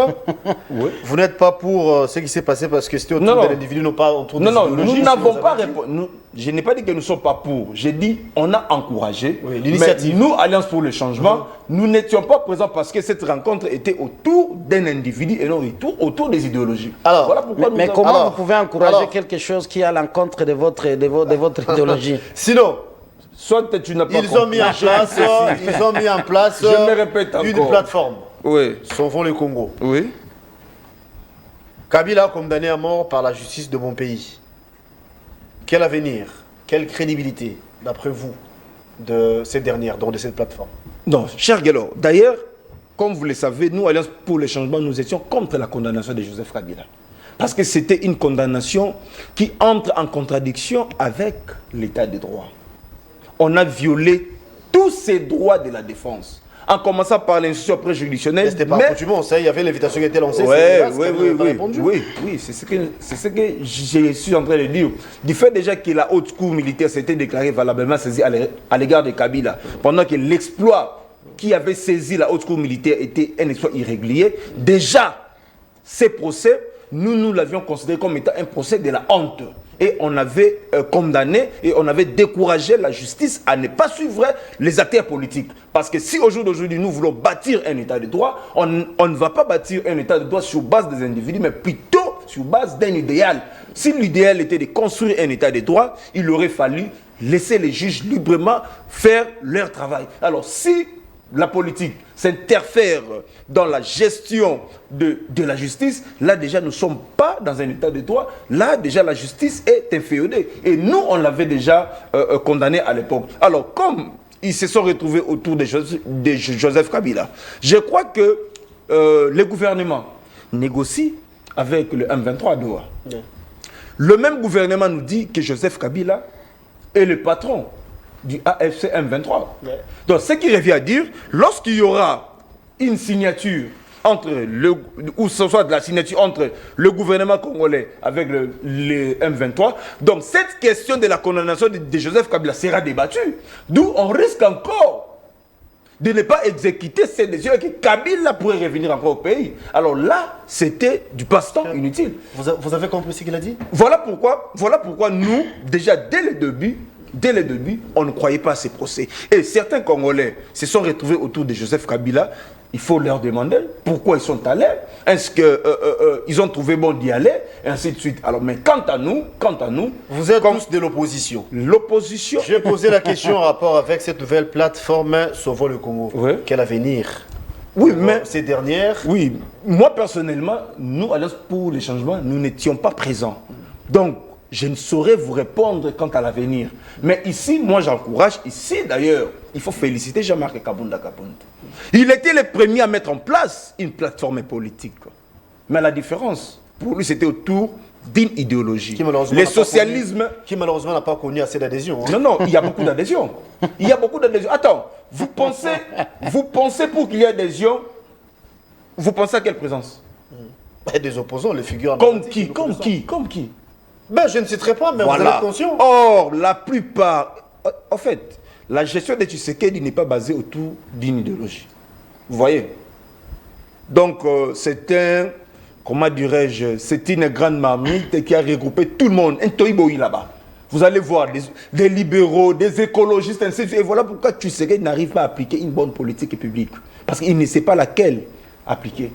Speaker 2: Oui.
Speaker 3: Vous n'êtes pas pour ce qui s'est passé parce que c'était autour de l'individu, non pas autour de
Speaker 2: Non,
Speaker 3: l'idéologie.
Speaker 2: nous n'avons pas répondu. Je n'ai pas dit que nous ne sommes pas pour. J'ai dit on a encouragé.
Speaker 3: Oui, l'initiative.
Speaker 2: Mais nous, Alliance pour le changement, nous n'étions pas présents parce que cette rencontre était autour d'un individu et non autour des idéologies.
Speaker 3: Alors,
Speaker 2: voilà pourquoi
Speaker 1: Mais
Speaker 2: nous
Speaker 1: comment
Speaker 2: avons...
Speaker 1: vous pouvez encourager quelque chose qui est à l'encontre de votre idéologie?
Speaker 3: Sinon,
Speaker 2: Soit tu n'as pas
Speaker 3: ils ont mis en place
Speaker 2: Je me répète
Speaker 3: une
Speaker 2: encore.
Speaker 3: plateforme.
Speaker 2: Oui.
Speaker 3: Sauvons le Congo.
Speaker 2: Oui.
Speaker 3: Kabila condamné à mort par la justice de mon pays. Quel avenir, quelle crédibilité, d'après vous, de cette dernière, donc de cette plateforme?
Speaker 2: Non, cher Guélo, d'ailleurs, comme vous le savez, nous, Alliance pour le changement, nous étions contre la condamnation de Joseph Kabila. Parce que c'était une condamnation qui entre en contradiction avec l'état de droit. On a violé tous ces droits de la défense. En commençant par l'institution préjudicielle.
Speaker 3: C'était pas accoutumant, il y avait l'invitation qui était lancée.
Speaker 2: Oui, c'est ce que je suis en train de dire. Du fait déjà que la haute cour militaire s'était déclarée valablement saisie à l'égard de Kabila, pendant que l'exploit qui avait saisi la haute cour militaire était un exploit irrégulier, déjà, ces procès, nous l'avions considéré comme étant un procès de la honte. Et on avait condamné et on avait découragé la justice à ne pas suivre les acteurs politiques. Parce que si au jour d'aujourd'hui nous voulons bâtir un état de droit, on ne va pas bâtir un état de droit sur base des individus, mais plutôt sur base d'un idéal. Si l'idéal était de construire un état de droit, il aurait fallu laisser les juges librement faire leur travail. Alors si la politique s'interfère dans la gestion de la justice, là déjà nous ne sommes pas dans un état de droit, là déjà la justice est inféodée. Et nous, on l'avait déjà condamné à l'époque. Alors comme ils se sont retrouvés autour de Joseph Kabila, je crois que le gouvernement négocie avec le M23 à Doha. Yeah. Le même gouvernement nous dit que Joseph Kabila est le patron du AFC M23. Ouais. Donc, ce qui revient à dire, lorsqu'il y aura une signature entre ou ce soit de la signature entre le gouvernement congolais avec le M23, donc cette question de la condamnation de Joseph Kabila sera débattue. D'où on risque encore de ne pas exécuter ces décisions et que Kabila pourrait revenir encore au pays. Alors là, c'était du passe-temps inutile.
Speaker 3: Vous avez compris ce qu'il a dit?
Speaker 2: Voilà pourquoi nous, déjà dès le début, on ne croyait pas à ces procès. Et certains Congolais se sont retrouvés autour de Joseph Kabila. Il faut leur demander pourquoi ils sont allés. Est-ce qu'ils ont trouvé bon d'y aller? Et ainsi de suite. Alors, mais quant à nous...
Speaker 3: Vous êtes tous de l'opposition.
Speaker 2: L'opposition...
Speaker 3: Je vais poser la question en rapport avec cette nouvelle plateforme Sauvons le Congo. Oui. Quel avenir?
Speaker 2: Oui, mais...
Speaker 3: Ces dernières...
Speaker 2: Oui, moi personnellement, nous, Alliance pour le changement, nous n'étions pas présents. Donc, je ne saurais vous répondre quant à l'avenir. Mais ici, moi j'encourage, ici d'ailleurs, il faut féliciter Jean-Marc Kabunda Kabunda. Il était le premier à mettre en place une plateforme politique. Mais la différence, pour lui, c'était autour d'une idéologie. Le socialisme...
Speaker 3: Qui malheureusement n'a pas connu assez d'adhésion.
Speaker 2: Hein. Non, il y a beaucoup d'adhésion. Il y a beaucoup d'adhésion. Attends, vous pensez pour qu'il y ait adhésion, vous pensez à quelle présence?
Speaker 3: Des opposants, les figures...
Speaker 2: Comme qui
Speaker 3: Ben, je ne citerai pas, mais voilà. Vous en êtes conscient.
Speaker 2: Or, la plupart... En fait, la gestion de Tshisekedi n'est pas basée autour d'une idéologie. Vous voyez? Donc, c'est un... Comment dirais-je? C'est une grande marmite qui a regroupé tout le monde. Un toïboï là-bas. Vous allez voir des libéraux, des écologistes, ainsi de suite. Et voilà pourquoi Tshisekedi n'arrive pas à appliquer une bonne politique publique. Parce qu'il ne sait pas laquelle appliquer.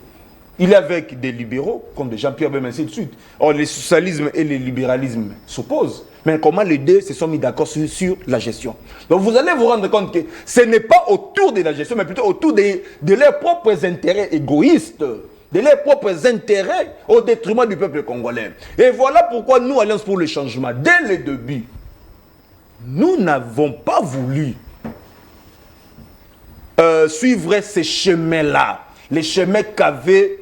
Speaker 2: Il est avec des libéraux, comme des Jean-Pierre Bemba, ainsi de suite. Or, le socialisme et le libéralisme s'opposent. Mais comment les deux se sont mis d'accord sur la gestion? Donc, vous allez vous rendre compte que ce n'est pas autour de la gestion, mais plutôt autour de leurs propres intérêts égoïstes, de leurs propres intérêts au détriment du peuple congolais. Et voilà pourquoi nous, Alliance pour le changement, dès le début, nous n'avons pas voulu suivre ces chemins-là. Les chemins qu'avait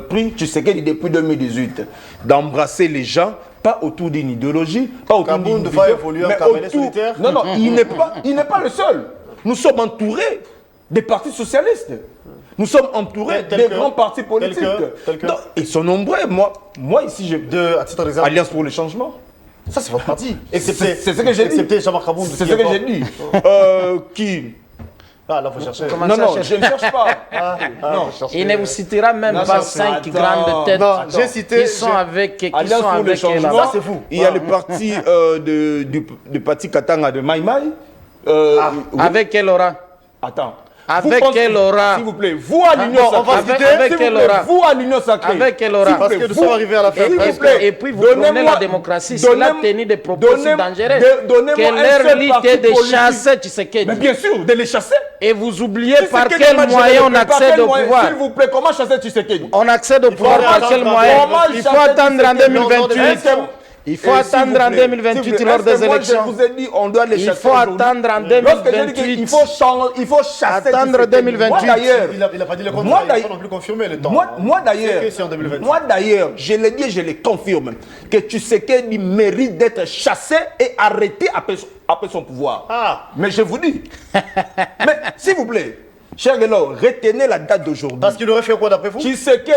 Speaker 2: pris Tshisekedi depuis 2018, d'embrasser les gens, pas autour d'une idéologie, pas autour d'une
Speaker 3: solitaire.
Speaker 2: Non, il n'est pas le seul. Nous sommes entourés des partis socialistes. Nous sommes entourés des grands partis politiques. Non, ils sont nombreux. Moi ici, j'ai
Speaker 3: à titre d'exemple,
Speaker 2: Alliance pour le changement.
Speaker 3: Ça, c'est votre parti.
Speaker 2: C'est ce que j'ai dit.
Speaker 3: Excepté Jean-Marc Kabound.
Speaker 2: C'est ce que j'ai dit.
Speaker 3: Ah, là, vous cherchez.
Speaker 2: Non, non, je ne cherche pas.
Speaker 1: Non, il ne vous citera même pas 5 grandes têtes
Speaker 3: Non, j'ai cité.
Speaker 1: qui sont avec
Speaker 2: Alliance pour le changement,
Speaker 3: Ça, c'est fou.
Speaker 2: il y a le parti du parti Katanga de Mai Mai.
Speaker 1: avec quel aura?
Speaker 2: Attends.
Speaker 1: Avec quel aura?
Speaker 2: S'il vous plaît, vous à l'Union
Speaker 1: bon, on va
Speaker 2: Sacrée.
Speaker 1: citer avec quel aura?
Speaker 2: Vous à l'Union Sacrée.
Speaker 1: Avec quel aura?
Speaker 3: Parce que nous sommes arrivés à la fin.
Speaker 1: Et puis vous prenez la démocratie, cela tenir des propos si dangereux. Quelle est l'idée de chasser Tshisekedi?
Speaker 2: Mais bien sûr, de les chasser.
Speaker 1: Et vous oubliez par quel moyen on accède au pouvoir.
Speaker 2: S'il vous plaît, comment chasser Tshisekedi?
Speaker 1: On accède au pouvoir par quel moyen? Il faut attendre en 2028. Il faut attendre en 2028 lors des élections.
Speaker 2: Je vous ai dit, on doit les chasser.
Speaker 1: Il faut attendre en 2028.
Speaker 2: Il faut chasser.
Speaker 1: Attendre 2028.
Speaker 3: Il n'a pas dit le contraire. Il n'a pas non plus confirmé le temps.
Speaker 2: Moi d'ailleurs, je l'ai dit et je le confirme, que Tshisekedi mérite d'être chassé et arrêté après son pouvoir.
Speaker 3: Ah.
Speaker 2: Mais je vous dis, mais s'il vous plaît, cher Gelo, retenez la date d'aujourd'hui.
Speaker 3: Parce qu'il aurait fait quoi d'après vous?
Speaker 2: Tshisekedi,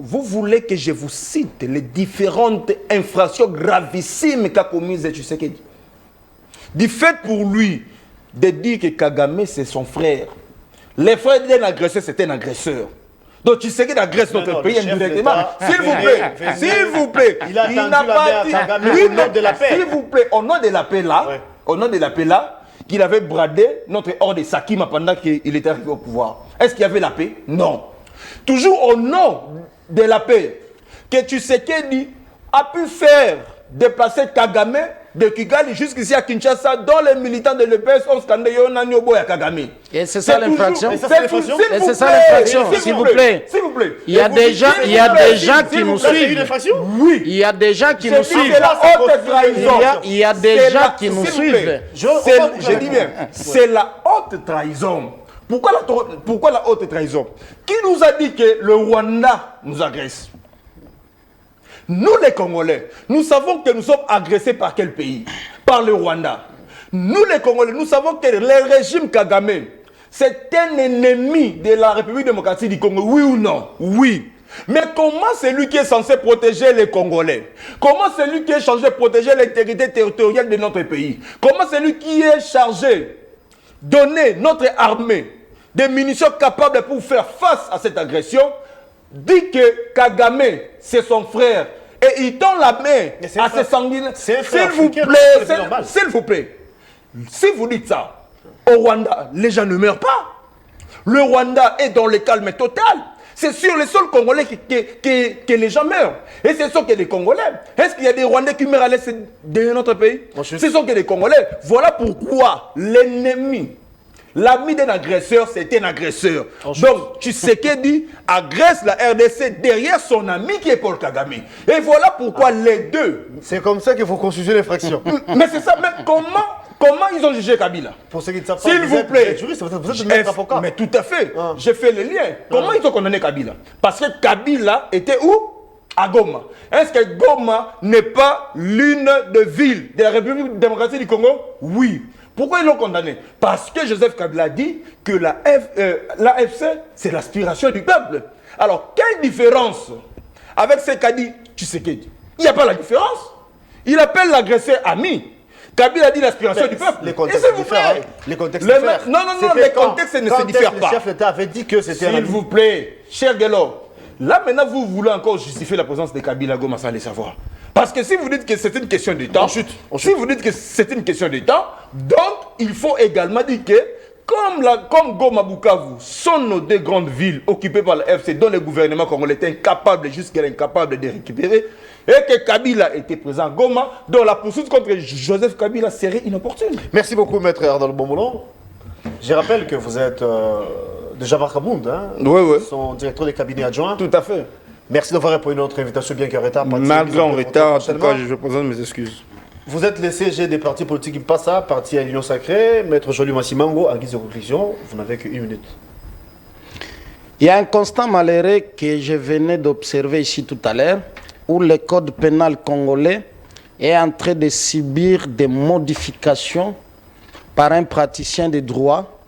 Speaker 2: vous voulez que je vous cite les différentes infractions gravissimes qu'a commises Tshisekedi? Du fait pour lui de dire que Kagame c'est son frère. Les frères d'un agresseur, c'est un agresseur. Donc Tshisekedi agresse notre pays indirectement. S'il vous plaît, s'il vous plaît.
Speaker 3: Il n'a pas dit au nom de la paix.
Speaker 2: S'il vous plaît, au nom de la paix là, au nom de la paix là, qu'il avait bradé notre hors de Sakima pendant qu'il était arrivé au pouvoir. Est-ce qu'il y avait la paix? Non. Toujours au nom de la paix, que Tshisekedi a pu faire déplacer Kagame de Kigali jusqu'ici à Kinshasa, dont les militants de l'EPS ont scandé Yonanyobo et Kagame.
Speaker 1: Et c'est ça l'infraction?
Speaker 3: Et c'est l'infraction?
Speaker 1: Et c'est ça l'infraction, s'il vous plaît.
Speaker 2: S'il vous plaît.
Speaker 1: Il y a des gens qui nous suivent.
Speaker 2: Oui.
Speaker 1: Il y a des gens qui nous suivent.
Speaker 2: C'est la haute trahison.
Speaker 1: Il y a des gens qui nous suivent.
Speaker 2: Je dis bien, c'est la haute trahison. Pourquoi la haute trahison? Qui nous a dit que le Rwanda nous agresse? Nous les Congolais, nous savons que nous sommes agressés par quel pays? Par le Rwanda. Nous les Congolais, nous savons que le régime Kagame, c'est un ennemi de la République démocratique du Congo, oui ou non? Oui. Mais comment c'est lui qui est censé protéger les Congolais? Comment c'est lui qui est chargé de protéger l'intégrité territoriale de notre pays? Comment c'est lui qui est chargé de donner notre armée des munitions capables pour faire face à cette agression? Dit que Kagame, c'est son frère. Et il tend la main à ses sanguinaires. S'il vous plaît, si vous dites ça, au Rwanda, les gens ne meurent pas. Le Rwanda est dans le calme total. C'est sur les sols congolais que les gens meurent. Et ce sont que des Congolais. Est-ce qu'il y a des Rwandais qui meurent à l'est de notre pays? Ce sont que des Congolais. Voilà pourquoi l'ennemi, l'ami d'un agresseur, c'est un agresseur. Donc, Tshisekedi agresse la RDC derrière son ami qui est Paul Kagame. Et voilà pourquoi les deux...
Speaker 3: C'est comme ça qu'il faut constituer l'infraction.
Speaker 2: Mais c'est ça, mais comment ils ont jugé Kabila?
Speaker 3: Pour ceux qui ne savent pas,
Speaker 2: s'il vous plaît,
Speaker 3: vous êtes maître avocat.
Speaker 2: Mais tout à fait, j'ai fait le lien. Comment ils ont condamné Kabila? Parce que Kabila était où? À Goma. Est-ce que Goma n'est pas l'une des villes de la République démocratique du Congo? Oui. Pourquoi ils l'ont condamné? Parce que Joseph Kabila dit que l'AFC, c'est l'aspiration du peuple. Alors, quelle différence avec ce qu'a dit Tshisekedi? Il n'y a pas la différence. Il appelle l'agresseur ami. Kabila dit l'aspiration du peuple.
Speaker 3: Les contextes diffèrent. Les contextes diffèrent.
Speaker 2: Non, les contextes ne se diffèrent pas.
Speaker 3: Le chef d'État avait dit que c'était...
Speaker 2: S'il vous plaît, cher Guélo, là maintenant vous voulez encore justifier la présence de Kabila Goma sans le savoir. Parce que si vous dites que c'est une question de temps, si vous dites que c'est une question de temps, donc il faut également dire que comme Goma Bukavu sont nos deux grandes villes occupées par le FC, dont le gouvernement congolais est incapable, jusqu'à incapable de récupérer, et que Kabila était présent à Goma, dont la poursuite contre Joseph Kabila serait inopportune.
Speaker 3: Merci beaucoup, maître Ardal Bomolon. Je rappelle que vous êtes de Jabbar Kabound, hein, son directeur de cabinet adjoint.
Speaker 2: Tout à fait.
Speaker 3: Merci d'avoir répondu à notre invitation, bien qu'en retard.
Speaker 2: Malgré en retard, en tout cas, je présente mes excuses.
Speaker 3: Vous êtes le CG des partis politiques Impassa, parti à l'Union Sacrée. Maître Joly Massimango, en guise de conclusion, vous n'avez qu'une minute.
Speaker 1: Il y a un constat malheureux que je venais d'observer ici tout à l'heure, où le code pénal congolais est en train de subir des modifications par un praticien des droits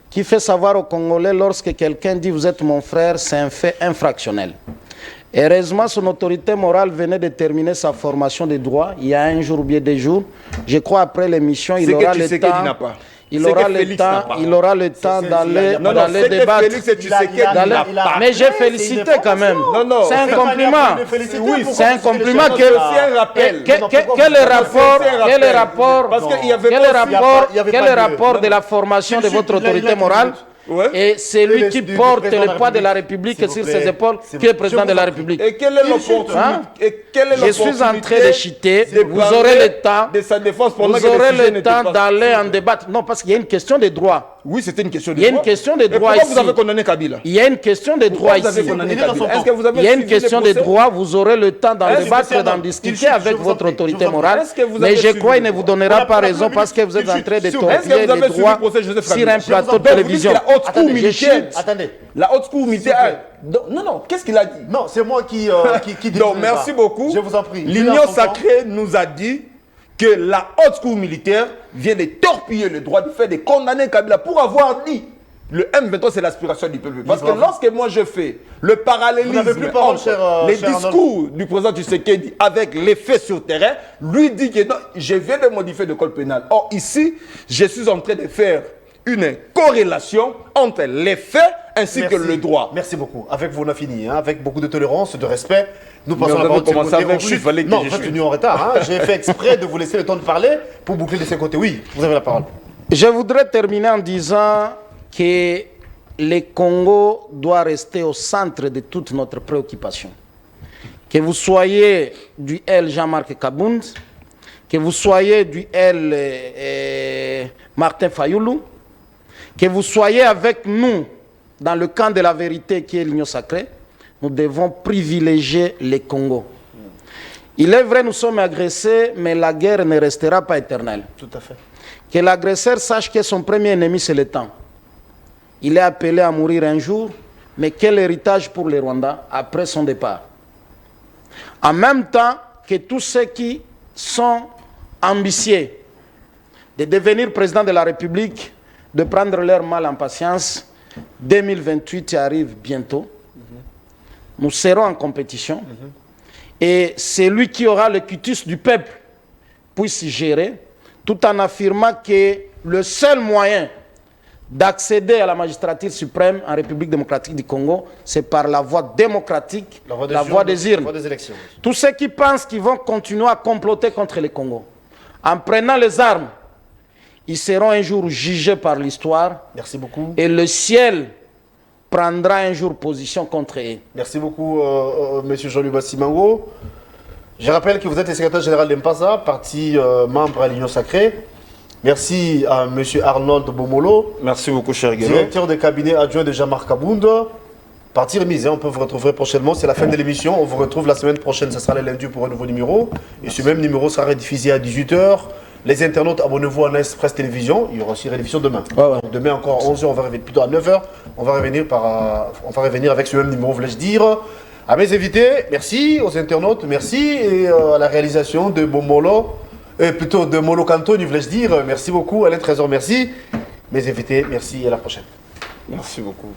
Speaker 1: qui fait savoir aux Congolais lorsque quelqu'un dit « vous êtes mon frère », c'est un fait infractionnel. Heureusement, son autorité morale venait de terminer sa formation de droit il y a un jour ou bien 2 jours. Je crois après l'émission, il aura le temps. Il aura le temps d'aller débattre. Mais j'ai félicité quand même. C'est un compliment. C'est un compliment que quel est le rapport de la formation de votre autorité morale et c'est lui qui porte le poids de la République sur ses épaules, qui est président de la République.
Speaker 2: Et quelle est l'opportunité?
Speaker 1: Je suis en train de chiter. Vous aurez le temps. Vous aurez le temps d'aller en débattre. Non, parce qu'il y a une question de droit.
Speaker 2: Oui, c'était une question de
Speaker 1: droit. Il y a une question de droit ici.
Speaker 2: Pourquoi vous avez condamné Kabila?
Speaker 1: Il y a une question de droit ici. Il y a une question de droit. Vous aurez le temps d'en débattre, d'en discuter avec votre autorité morale. Mais je crois qu'il ne vous donnera pas raison parce que vous êtes en train de torpiller les droits sur un plateau de télévision.
Speaker 3: Attendez.
Speaker 2: La haute cour militaire. Non, qu'est-ce qu'il a dit?
Speaker 3: Non, c'est moi qui dis.
Speaker 2: Donc, merci beaucoup.
Speaker 3: Je vous en prie.
Speaker 2: L'Union sacrée nous a dit que la haute cour militaire vient de torpiller le droit de faire de condamner Kabila pour avoir dit le M23 c'est l'aspiration du peuple. Parce que lorsque moi je fais le parallélisme entre les discours du président Tshisekedi avec les faits sur terrain, lui dit que non, je viens de modifier le code pénal. Or ici, je suis en train de faire une corrélation entre les faits ainsi que le droit.
Speaker 3: Merci beaucoup. Avec vous, on a fini. Avec beaucoup de tolérance, de respect. Nous passons
Speaker 2: à commencer avec vous.
Speaker 3: Non, vous êtes venu en retard. J'ai fait exprès de vous laisser le temps de parler pour boucler de ses côtés. Oui, vous avez la parole.
Speaker 1: Je voudrais terminer en disant que le Congo doit rester au centre de toute notre préoccupation. Que vous soyez du L Jean-Marc Kabound, que vous soyez du L Martin Fayoulou, que vous soyez avec nous dans le camp de la vérité qui est l'Union sacrée, nous devons privilégier le Congo. Il est vrai, nous sommes agressés, mais la guerre ne restera pas éternelle.
Speaker 3: Tout à fait.
Speaker 1: Que l'agresseur sache que son premier ennemi, c'est le temps. Il est appelé à mourir un jour, mais quel héritage pour les Rwandais après son départ? En même temps que tous ceux qui sont ambitieux de devenir président de la République, de prendre leur mal en patience, 2028 arrive bientôt. Nous serons en compétition. Et celui qui aura le quitus du peuple puisse gérer, tout en affirmant que le seul moyen d'accéder à la magistrature suprême en République démocratique du Congo, c'est par la voie démocratique, la voie des urnes. Tous ceux qui pensent qu'ils vont continuer à comploter contre le Congo, en prenant les armes, ils seront un jour jugés par l'histoire.
Speaker 3: Merci beaucoup.
Speaker 1: Et le ciel prendra un jour position contre eux.
Speaker 3: Merci beaucoup, M. Jean-Louis Simango. Je rappelle que vous êtes le secrétaire général d'Empasa, parti membre à l'Union sacrée. Merci à M. Arnold Bomolo.
Speaker 2: Merci beaucoup, cher Guélo.
Speaker 3: Directeur de cabinet adjoint de Jean-Marc Kabound. Partie remise, on peut vous retrouver prochainement. C'est la fin de l'émission. On vous retrouve la semaine prochaine. Ce sera le lundi pour un nouveau numéro. Et ce même numéro sera rediffusé à 18h. Les internautes, abonnez-vous à Nice Presse Télévision. Il y aura aussi rédition demain. Donc demain encore à 11h, on va revenir plutôt à 9h. On va revenir avec ce même numéro, voulais-je dire. À mes invités, merci. Aux internautes, merci. Et à la réalisation de Bomolo, plutôt de Molo Cantoni, voulais-je dire. Merci beaucoup. Alain Trésor, merci. Mes invités, merci et à la prochaine.
Speaker 2: Merci beaucoup.